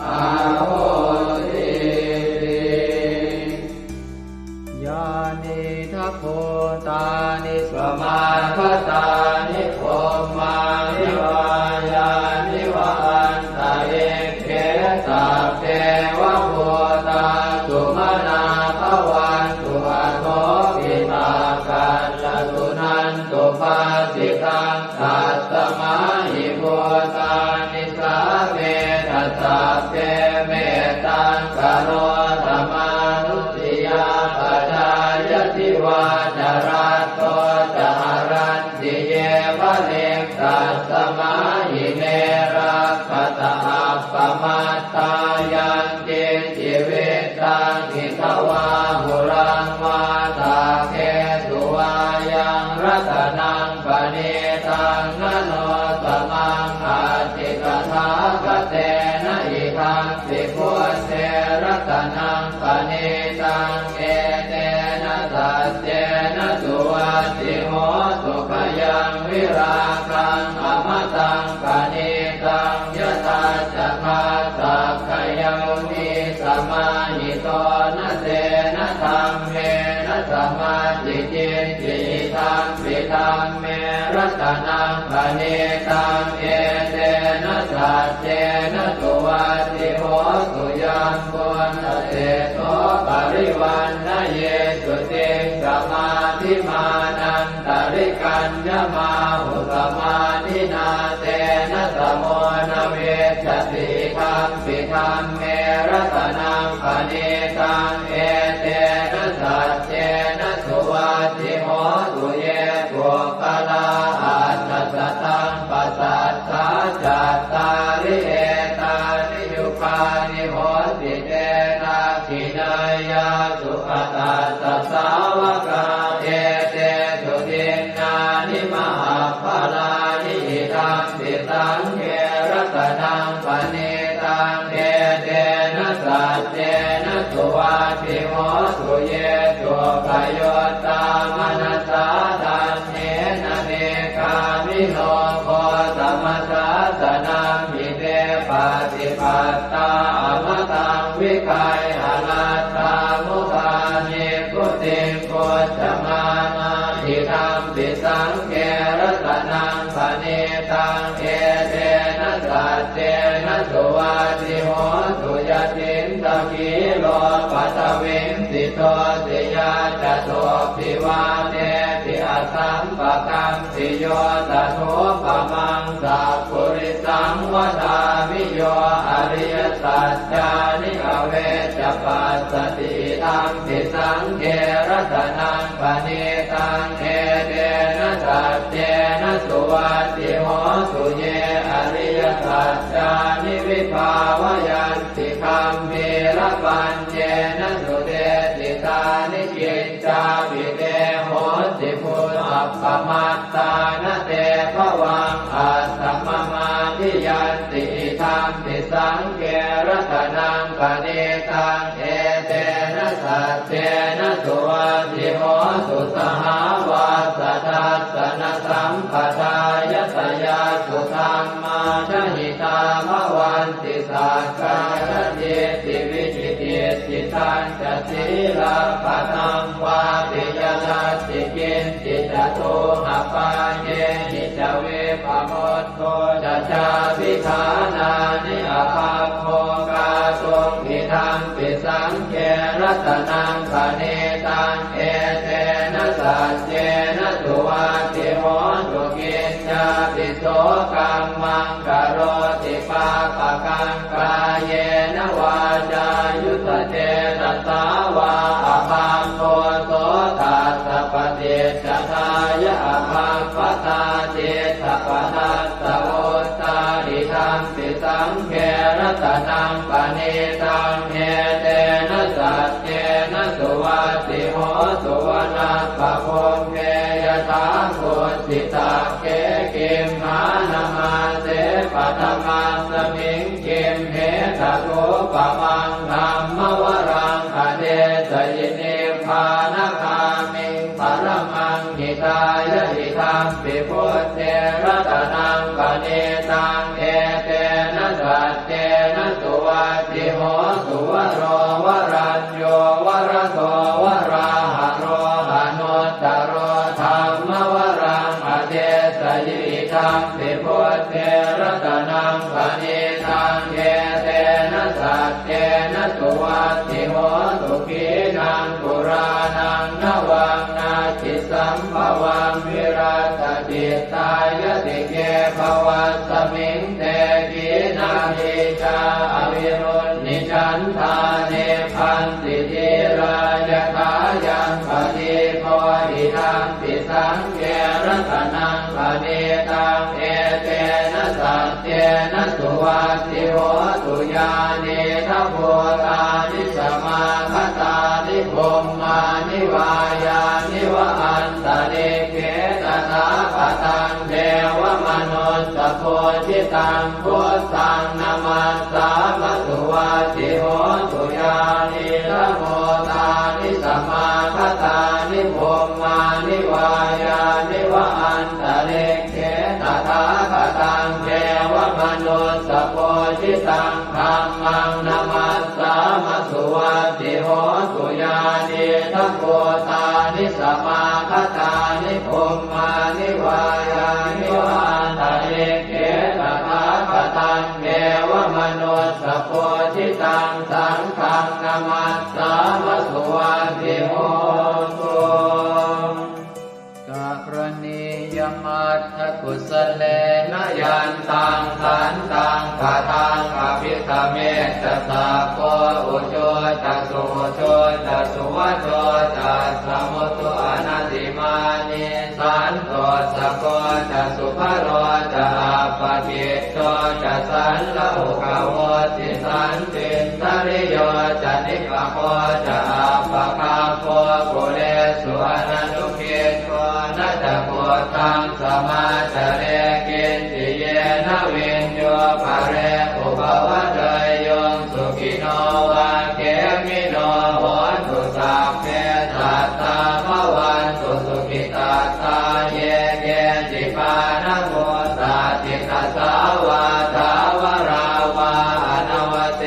อาโหติยานิทัพโพตานิสมาคตานิโภมานิวายานิวาอันต สัพเพเมตังกโรธรรมานุติยาปัจจายติวาจารัตโตจารันติเยวะเลกัสสมาหิเนรักขตาปมัตตายังเกจิเวตังอิทวาหุรังวาตาเกตุวายังรัตนังปณิตังนโนตมังอาติกถาคเตนะอิทังปิพุทเสรัตนังปณิตังเอเตนะสัจเจนะสุวัตติโหสุขยังวิราคังอมตังปณิตังยตาจักขาสักขยมิสมาหิโตนะเตนะธรรมเมนะสมาธิจิตติธัมปิธัมเมรัตนังปณิตังเอเตนะสัจเจนะสุวัตติโหสุยัมปุณณเตโสปริวันนะเยสุติสมาธิมานันตริกัญญมาหุสมาธินาเตนะสโมนะเวชติธัมปิธัมเมรัตนังปณิตังเอเตนะสัจเจนะสุวัตติโหสุเยปุคคลาอัตถสตังปัสสัทธาจัตตาริเอตานิยุคานิโหติเตนะขินายาสุขตัสสะสาวกาเอเตสุทินนานิมหาภลานิอิทังปิตังเกรัตนังปณิตังเอเตนะสัจเจนะสุวัตติโหสุเยตุปโยตามนัสสาทันเนนะเนกามิโนโคตมัสสะสนัมหิเตปฏิปัตตาอมตังวิคัยอนัตตามุทานิพุติงโกจมานาหิธัมปิสังเกรัตนังปณิตังเอเตนะสัจเจนะสุวัตติโหสุยตินตะกิโลปัตวินสิโตสิยาจโตภิวาเนติอสัมปะกัมสิโยตโทปะมังสัพพุริสังวดามิโยอริยสัจจานิอเวจปัสสติธัมปิสังเกรัตนังปณิตังเอเตนะสัจเจนะสุวัตติโหสุเยอริยสัจจานิวิภาวยันติคัมภีรปัญเจนะสุเตติตานิจิตจาปิเตโหติพุทธัปปมัตตานะเตภวังอัสสมมาทิยันติธัมปิสังเกรัตนังปณิตังเอเตนะสัจเจนะสุวัตติโหสุสหาวาสทัสสนสัมปทายตยาสุธรรมาชหิตาภวันติสักกายเจติวิจิติสิทันจะศีลปะทังวาปิยลัสสิกินจิตโตหปาเยหิจเวปโมทโตจะชาวิธานานิอภาโภกาทรงอิทังปิสังเกรัตนังปณิตังเอเตนะสัจเจนะสุวัตติโหสุกินจาปิโสกัมมังกโรติปาปะกังกายเยนะวาจายุตเตนะสาวาอภาโคโสตัสสะปฏิจจทายะอภาปตาเจตปทัสสะโอตาดิธัมปิสังเกรัตนังปณิตังเอเตนะสัจเจนะสุวัตติโหสุวนาปะโคมเกยถาโคสิตาเกกิมมานามาเสปัตมังสมิงกิมเหตโตปะมังธัมมวรังอเดสยินิพพานคามิงปรมังหิตายะหิธัมปิพุทเทรัตนังปณิตังเอเตนะสัจเจนะสุวัตติโหสุวโรวรัญโยวรโสวราหะโรหะโนตโรธัมมวรังอเดสยิธัมปิพุทเทรัตนังปณิตังเอเตนะสัจเจนะสุวัตติโหสุขีนังปุรานังนวังนาจิสัมภวังวิรัตติตายติเกภวัสมิงเตกีนาหิจาอ วิรุณนิจันทาเนพันติธีรายถายังปฏิโพหิทังปิสังเกรัตนังปณิตังเอเตนะสัจเจนะสุวัตติโหตุญาเนทัพโพธานิสมาคตานิพมมานิวายานิวะอันตะเนเกตถาคตังเทวมนุสสโพธิตังพุทธังนามัสสามะสุวัตติโหตุญานิทัพโพธานิสมาคตานิพมมานิวายานิวะอันตะเนเกตถาคตังเทวมนุสสโพธิตังธัมมังนามัสสามะสุวัตติโหตุญานิทัพโพธานิสมาคตานิพมมานิวายานิวะอันตะเนเกตถาคตังเทวมนุสสโพธิตังสังฆังนามัสสามะสุวัตติโหตุกะกรณียมัตถกุศเลนะยันตังขันตังปะทังอภิธเมตตาโกอุโชตัสสุโชตัสสุวัโชตัสสะมุตุอนัตติมานิสันโตสะโกตัสสุภโรจะอาปะกิจโตจะสันละอุกโวติสันตินทริโยจะนิกะโคจะอาปะคาโคกุเลสุอนันตุกิจโกนะจะโพธังสมาจาเรกินติเยนะวินโยภะเรอุปวะเตยโยสุขิโนวะเกมิโนโหตุสัพเพสัตตาภวันตุสุขิตาตาเยเกจิปานะโมสาติตัสสาวะทาวราวาอนวเส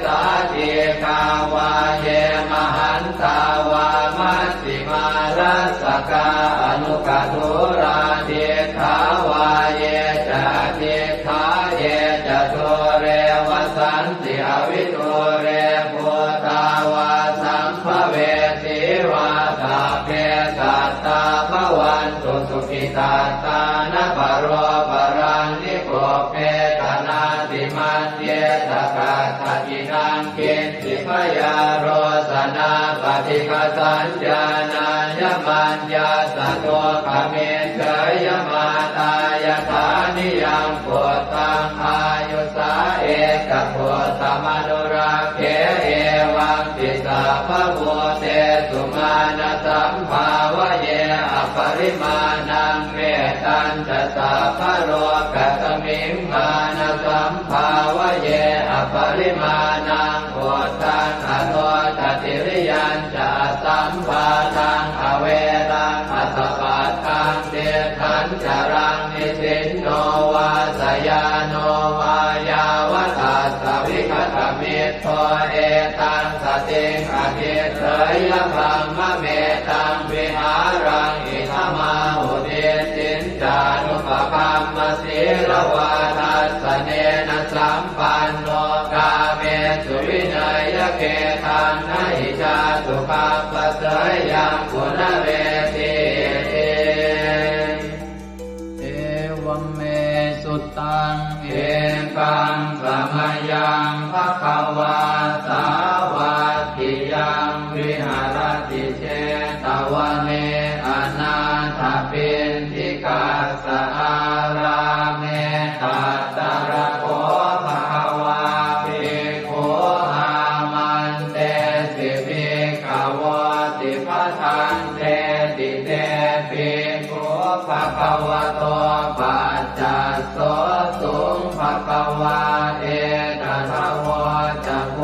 สาติกาวาเยมหันตาวามัสสิมารัสสกาอนุกตุราเทขาวาเยจะเทขาเยจะโทเรวสันติอวิโทเรโพธาวาสัมภเวสีวาตาเพสัตตาภวันตุสุขิตาตานะปะโรปะรังนิโกเพตนาติมันเยตกะตะกินังกินติพยาโรสนาปฏิฆะสัญญาณายมัญญาสโตขเมเฉยมาตายฐานิยังโพธังอายุสาเอกโพธมนุราเขเอวังติสาภะโวเตสุมาณสัมภาวะเยอปริมาณังเมตัญจะสาภะโรกัสมิงมาณสัมภาวะเยอปริมาณังโพธังอโนทติริยัญจะสัมภาทังอเวรังอัสสะปัตตังเดทันจรังนิสินโนวาสยาโนวายาวตัสสวิคตมิตโตเอตังสติงอภิเสยพัมมะเมตังวิหารังอิทมาหุเดสินจานุปคัมมะศีลวาทัสสเนนะสัมปันโนกาเมสุวินัยเกตังนะหิจาสุขัปปะเสยยังกุณเวทีเอวเมสุตังเอกังสมยังภควาสาวัตถิยังวิหารติเชตวเนอนาถปิณฑิกาสอาราเมตัตตระโคภควาภิกขุอามันเตสิภิกขวติภทังเตติเตภิกขุภควโตปัจจัสโสสุงภควาเอตถะโวจะโพ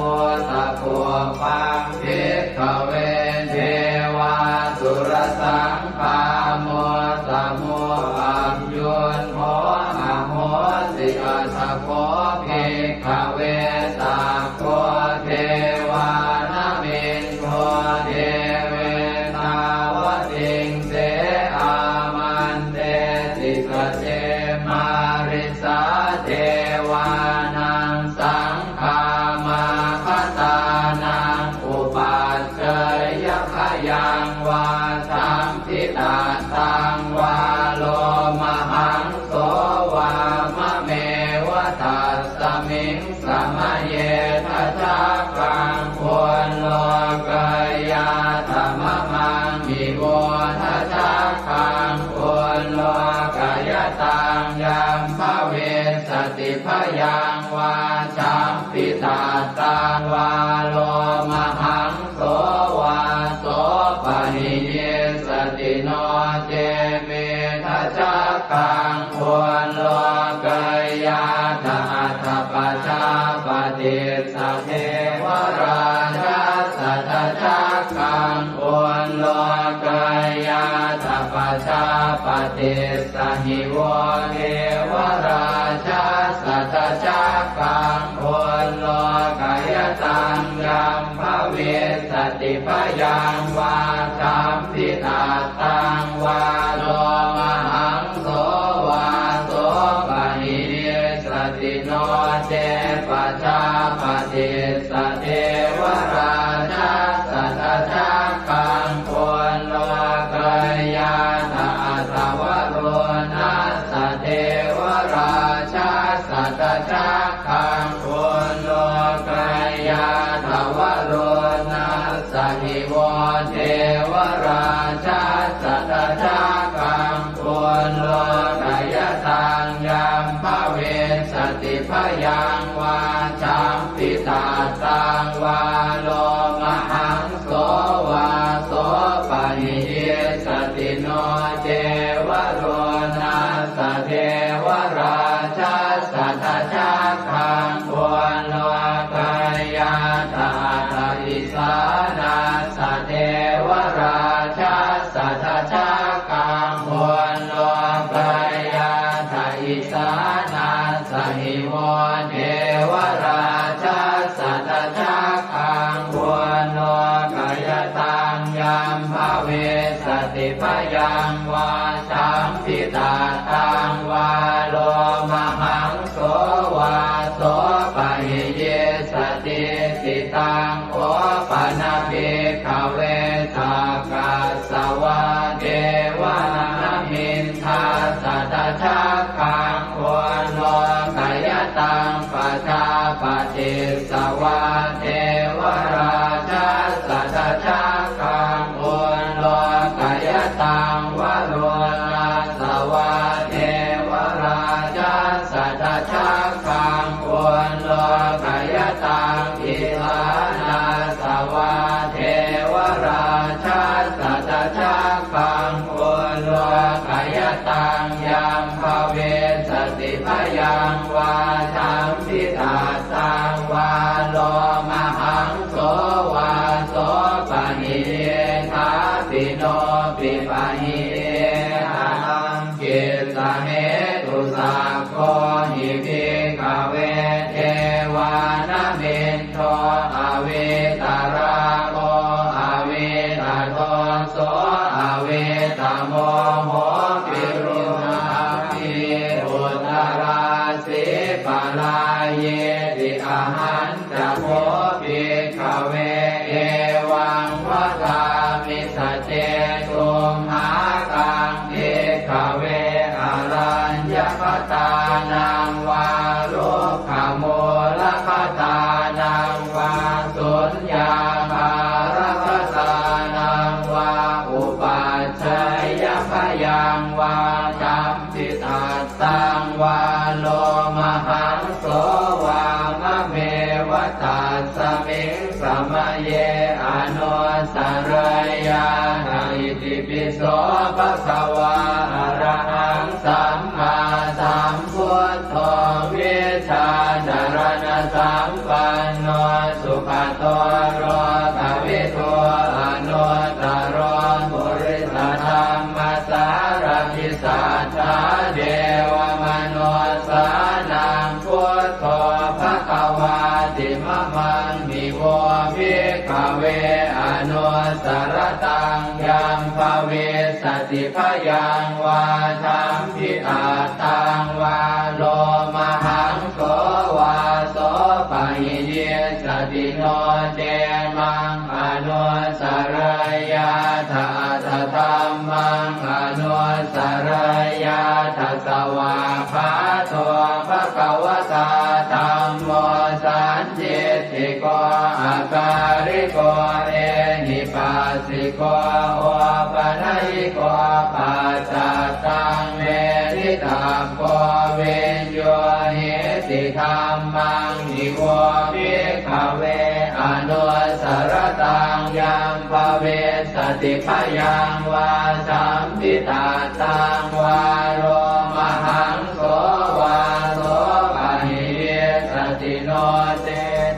ตังวาโลมหังโสวาโสปะหิเยสติโนเจเมทัจจกังควรโลกายาตาทัปชาปฏิสัพเพวราชาสัทธากังควรโลกายาตาปชาปฏิสหิวเทวราชาสัทธากังควรโลกายตังยัมภเวสติพยังวาสัมพิตาตังวาโลมหังโสวาโสปะหิเยสติโนเจปัจจาปฏิสเทวราชาสัทธากังควรโลกายาตาสาวโรนัสสเทวราชาสัทธากังควรโลกายาตาวโรนัสสหิวเทวราชาสัทธากังควรโลกายตังยัมภเวสติพยังวาสัมพิตาตังวาโลมหังโสวาโสปะหิเยสติโนเจวโรนัสสเทวราชาสัทธากังควรโลกายาตาตาอิสานาสเทวราชาสัทธากังควรโลกายาตาอิสานาสหิวเทวราชาสัทธากังควรโลกายตังยัมภเวสติพยังวาสัมพิตาตังวาโลมหังโสวาโสปะหิเยสติสิตังโอปะนาภิกขเวสักกัสสวะเทวนามินทาสัทธากังควรโลกายตังปัจจาปฏิสวะเทวราชาสัทธากังควรโลกายตังวโรนัสสวะเทวราชาสัทธากังควรโลกายตังอิสานาสวะเทวราชาสัทธากังควรโลกายตังยัมภเวสติพยังวาสัมพิตาตังวาโลมหังโสวาโสปะหิเยทาปิโนปิปะหิเยหังกิสเหตุสักโคหิภิกขเวเทวานามินโทอเวตาราโมอเวตาโทโสอเวตาโมโหปิรุณาภิอุตราสิปะลาเยติอหันจะโมภิกขเวเอวังวะกามิสเจตุมหากังภิกขเวอรัญญคตานังวารุขโมลคตานังวาสุญญาภารคตานังวาอุปัชฌยพยังวาจัมปิตาตังวาโลมหังโสวามะเมวตัสสมิงสมเยอนุสรยานาอิติปิโสภะคะวะอะระหังสัมมาสัมพุทโธวิชาจารณะสัมปันโนสุขโตโรภวิโตอนุตตรปุริสธรรมสารทิสัทธาเดวมนุสสานังพุทโธภคะวาติมะมังมิโวภิกขเวอนุสรตังยัมภเวสติพยังวาสัมพิตาตังวาโลมหังโสวาโสปะหิเยสติโนเจมังอนุสรยาทาทธัมมังอนุสรยาทัสสวะภะโตภะคะวะตาธัมโมสันทิฏฐิโกอาการิโกเอหิปัสสิโกโอปนัยโกปัจจตังเมริตาโกเวญโยหิติธัมมังนิโวภิกขเว นุสรตังยัมภเวสติพยังวาสัมพิตาตังวาโรมหังโสวาโสปะหิสติโนเต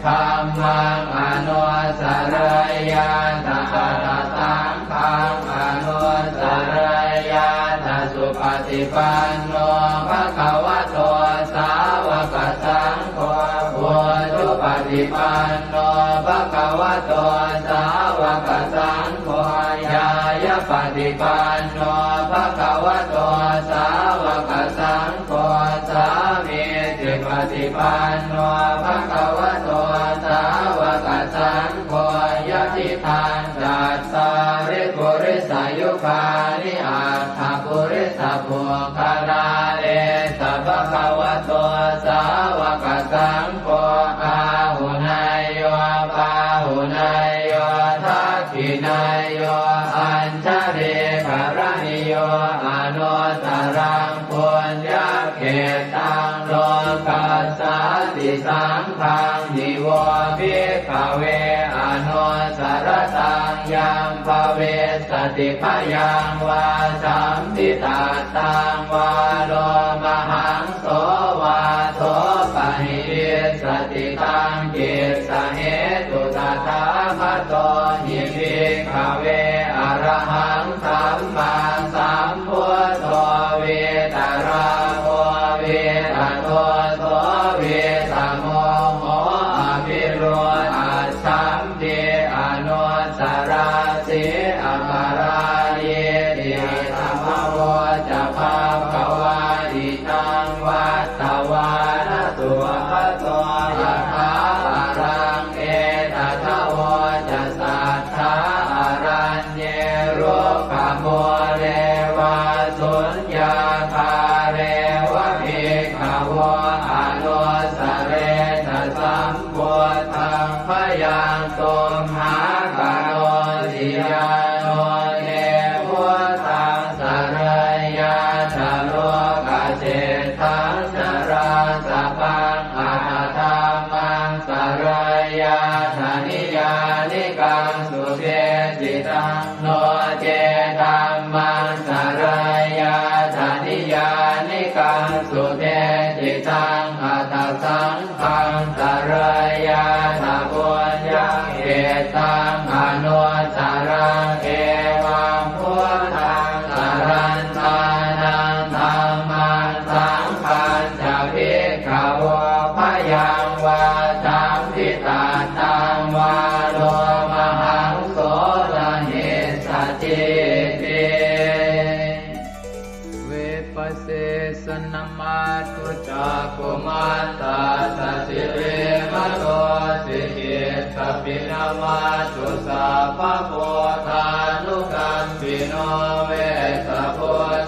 ธัมมังอนุสรยาตถาสังฆังอนุสรยาตสุปฏิปันโนภะคะวะโตสาวกสังโฆพุทธปฏิปันโนภะคะวะโตสาวกสังโฆญาญาปฏิปันโนภะคะวะโตสาวกสังโฆสามีจิปฏิปันโนภะคะวะโตสาวกสังโฆยะติทานจัตตาริปุริสายุคานิอัตถปุริสปุคลาเอสัพพะวะโตสาวกสังโฆอาหุนายโยปาหุนายโยทักขินายโยอัญชริกรณิโยอนุตตรังปุญญเขตังโลกัสสาติสังฆังนิโวภิกขเวอนุสรตังยัมภเวสติพยังวาสัมพิตาตังวาโลมหังโสวาโสปะหิสติตังกิจสเหตุตถาคตหิภิกขเวอรหังสัมมาสัมพุทโธเวตราโภเวตโตโสเวตโมโหอภิโรอัสสัมเดอนุสราสีอัปาราเยติสัมภโวจะภาควาอิตังวัตตวานตุภะโตยะถาอารังเอตถาวจะสัทธาอารัญเยโรกโมเรวาสุญญาคาเรวะภิกขวอนุสเรตสัมพุทธังพยังตุมหากโนสิยาโนเนพุทธังสรยาชโลกเจตังสราสปังอาธรรมังสรยาธนิยานิกังสุเทจิตังโนเจธัมมังสรยาธนิยานิกังสุเทจิตังอัตสังฆังสรยาธปุญญเกตังอนุสรังเอวังพุทธังสรันตานังธัมมังสังฆังจะภิกขวพยังวาสัมพิตาตังวาโลมหังโสรหิสติเตเวปัสเสสนมาตุจักขุมาตาสสิเรมโตสิกิตปินามาตุสัพพะโพธานุกัมปิโนเวสะโพ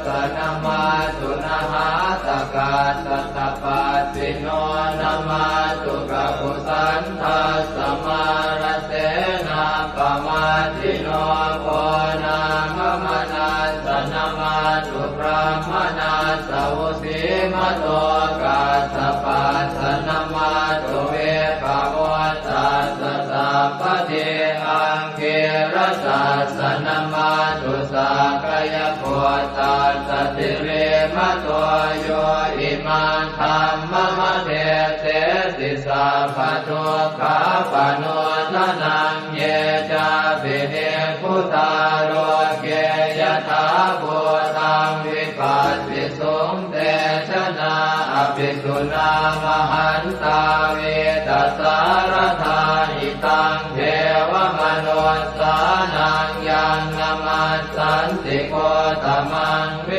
สนามาตุนะหาตกาสัตตปัสสิโนนามาตุกะปุสันทัสสมารเสนาปมาทิโนโพนามมนาสนามาตุพระมนาสวุสีมโตกัสสะปัสสนามาตุเวภาวตัสสะสัพพะเทอังเกรสัสสนามาตุสักกายโพตัสสะติเรมโตโยอิมังธัมมมะเทเตสิสัพพะทุกขาปโนทนังเยจาปิเนพุทธาโลเกยถาภูตังวิปัสสิสุงเตชนะอภิสุนามหันตาเวตัสสารธาอิตังเทวมนุสสานังยังนามัสสันติโกตมังเว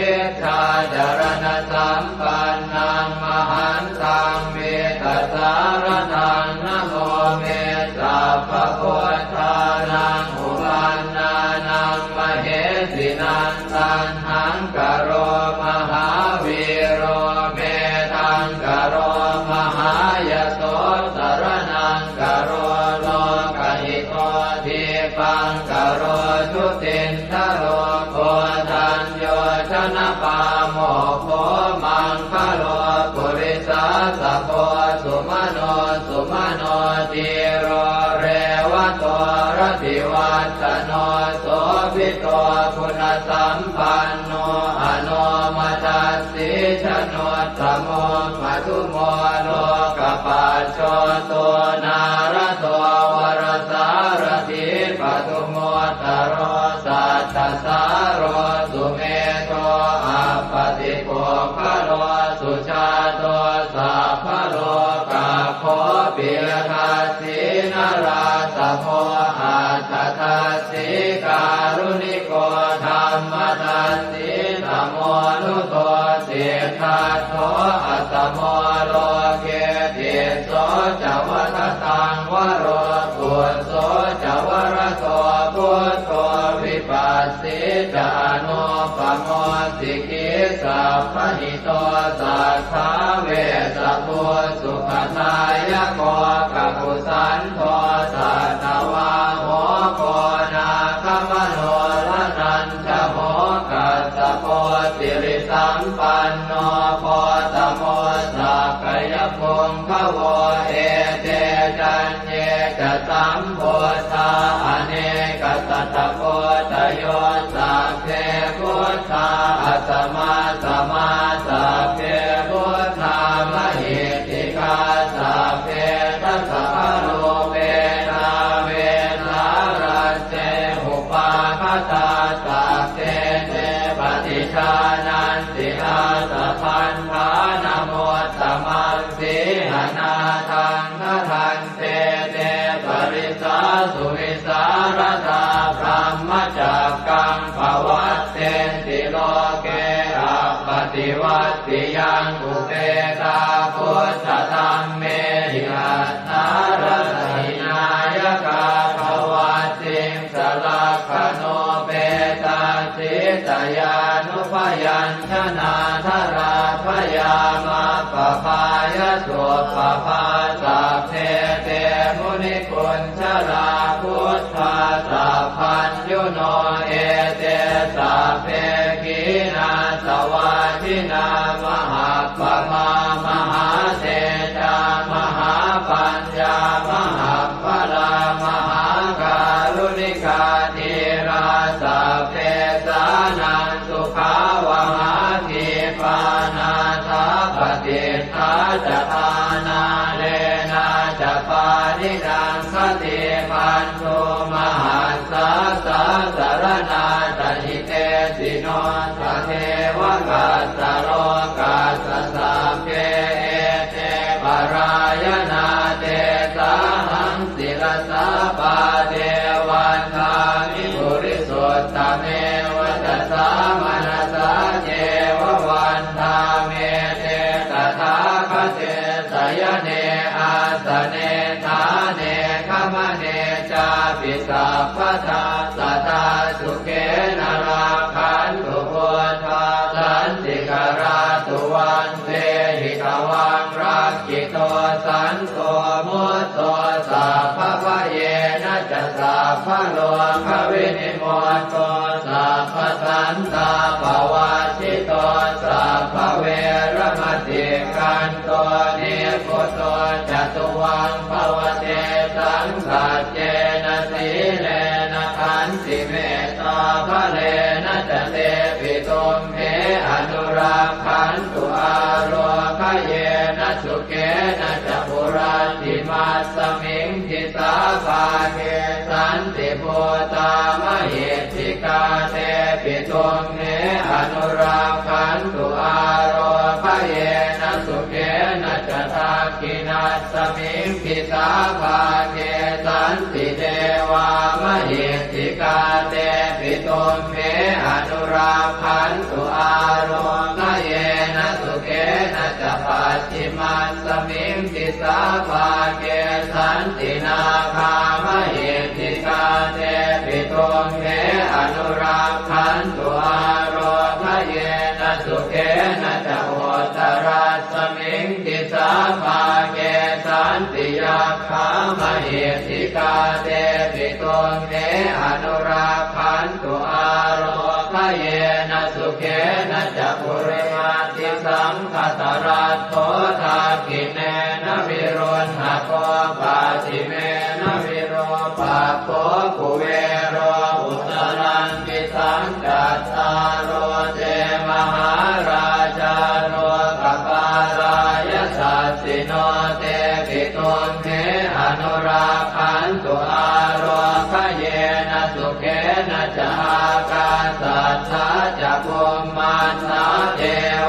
ชาจารณสัมปันนังมหันตังเวตัสสารทังนะโมเมสัพพะโพธานังอุปันนานังมเหสินันตันหังกโรมหาวีโรเมทังกโรมหายโสสรนังกโรโลกหิโตทิปังกโรชุตินทโรโคทัญโยชนะปาโมโคมังคะโลปุริสาสะโพสุมโนติโรเร ภิวัตโนโสภิโตคุณสัมปันโนอโนมัสสิชโนตโมปัทุโมโลกปัจโชโตนารโตวรสารถิปัทุโมตโรสัตตสารโรสุเมโตอัปปติโภคโลสุชาโตสัพพโลกาโคปิยทัสสินาราสโมอาทัสสิการุณิโกธรรมทัสสิธรรมโมนุโตเสทัสโตอัตโมโลเกติโสจวัฏตังวโรกุโสจวรโตพุทโธวิปัสสิจานุปโมสิกิสัพพหิโตสัทธาเวสสุสุขทายโกกัปปุสันโทสัตวาโหโกนาคมโนละนันทโหกัสสโพสิริสัมปันโนโพตโมสักกยภูมิภโวเอเตจันเยจะสัมโพธาอเนกสัตตโพตโยสัพเพพุทธาอัสมาสมาสัพเพพุทธามหิติกาสัพเพทัสสะโลเวนาเวนารัสเสหุปาคตาสัพเพเตปฏิชานันติอาสะพันธานโมตตมังสีหนาทังนาทันเตเตปริสาสุวิสารธาพรหมจักกังภวัตเตติโลเกอัปปติวัตติยังอุเปตาพุทธธรรมเมหิอัตถารหินายกาภวัตติสลักขโนเปตาสิตยานุพยัญชนะธราพยามาปภายสุปภาสัพเพเตมุนิกุญชลาพุทธาสัพพัญยุโนเอเตสัพเพกีนาสวาทินามหาปมามหาเตจามหาปัญญามหาพลามหาการุณิกาธีราสัพเพสานังสุขาวหาทีปานาทาปฏิทาจทานาเลนะจะปานิดังคติปันโทมหัสสะสะสารนาตหิเตสิโนทะเทวกัสสะโลกัสสะสัพเพเอเตปรายนาเตสาหังศิลสาปาเทวันทามิปุริสุทธเมวัจสามนัสสะเจววันทาเมเตตถาคเตสยเนอาสเนธาเนขมเนจาปิสัพพทาสัตตาสุเกนราคันตุพุทธาสันติกราตุวันเตหิตวังรักขิโตสันโตมุตโตสัพพะเยนะจะสัพพะโลกวินิโมตโตสัพพะสันตาภวาชิโตสัพพะเวรมติกันโตนิพุตโตจตุวังภวเตสังสัจเจนะสีเลนะขันติเมตตาภะเลนะจะเตปิตุมเหอนุรักขันตุอาโรคเยนะสุเกนะจะปุราติมัสสมิงทิสาภาเกสันติโพตามเหติกาเตปิตุมเหอนุรักขันตุอาโรคเยนะสุเกนะจะทักขินัสสมิงทิสาภาเกสันติเทวามเหติกาเตปิตุมเหอนุรักขันตุอาโรคเยนะสุเกนะจะปัจฉิมัสสมิงทิสาภาเกสันตินาคามเหติกาเตปิตุมเหอนุรักขันตุอาโรคเยนะสุเกนะจะโหตรัสสมิงทิสาภาเกสันติยาคามเหติกาเตปิตุมเหอนุรักขันตุอาโรคเยนะสุเกนะจะปุริมาติสังคตรัตโธทากิเนนะวิรุณหะโกปาติเมนะวิโรปะโคกุ จากาสัทธาจะภูมิมันนาเท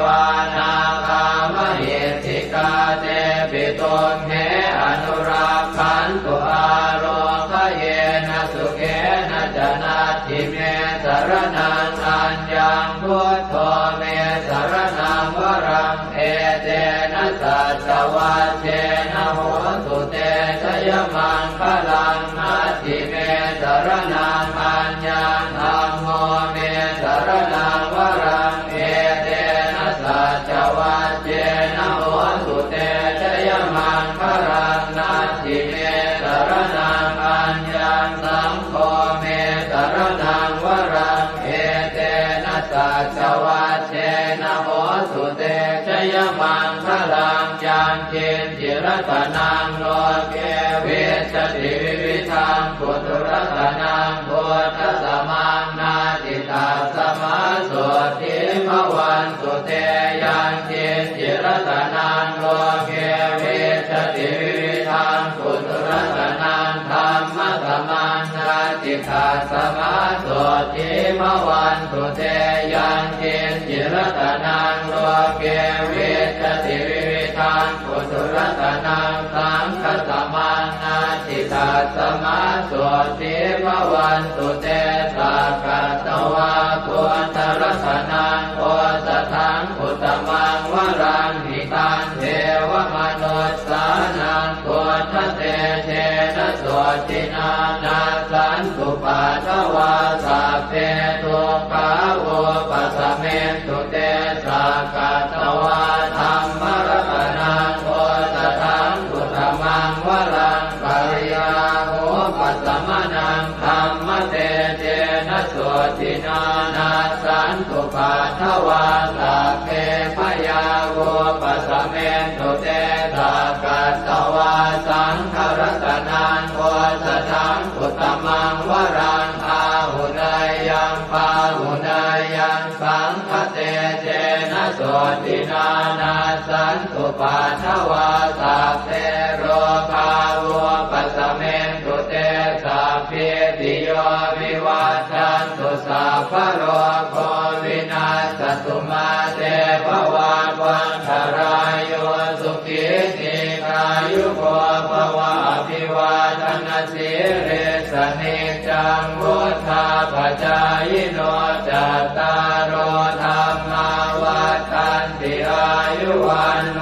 วานากามเหติกาเตปิตุมเหอนุราคันตุอาโลกเยนะสุเกนะจนาทิเมสรนังอัญญังพุทโธเมสรนังวรังเอเตนะสัจวัชเชนะโหตุเตชยมังคลังนาทิเมสรนังอัญญังธัมโมเมสรนังวรังเอเตนะสัจวัชเชนะโหตุเตชยมังคลังนาทิเมสรนังอัญญังสังโฆเมสรนังวรังเอเตนะสัจวัชเชนะโหตุเตชยมังคลังยังเจนจิรตนังโลเกเวชติวิวิธังปุถุรตนังพุทธสมังนาติตาสมาโสติภวันตุเตยังเจนจิรตนังโลเกเวชติวิวิธังปุถุรตนังธรรมสมังนาติตาสมาโสติภวันตุเตยังเจนจิรตนังโลเกเวชติวิวิธังปุถุรตนังสังฆสมังนาติตาสมาโสติภวันตุเตสักกะตวะพุทธรัตนังโอสถังอุตตมังวรังหิตังเทวมนุสสานังพุทธเตเชนะโสตินานาสันตุปัสสวะสัพเพทุกขาโอปัสสเมตุเตสักกะตวะธัมมรัตนังโอสถังอุตตมังวรังปริยาโหปัสสมนังธัมมเตเชนะโสตินานาสันตุปัสสวะสัพเพพยาโหปัสสเมตุเตสักกะตวะสังฆรัตนังโอสถังอุตตมังวรังอาหุนายยังปาหุนายยังสังฆเตเจนะโสตินานาสันตุปัสสวะสัพเพโรคาโวปัสสเมตุเตสัพพิติโยวิวัชชันตุสัพพะโรโควินาศตุมาเตภวันวันทรายโยสุขิติกายุโกภวะอภิวาทนาสิริสนิจังวุฒาปัจจายโนจัตตารโอธรรมาวัฏันติอายุวันโน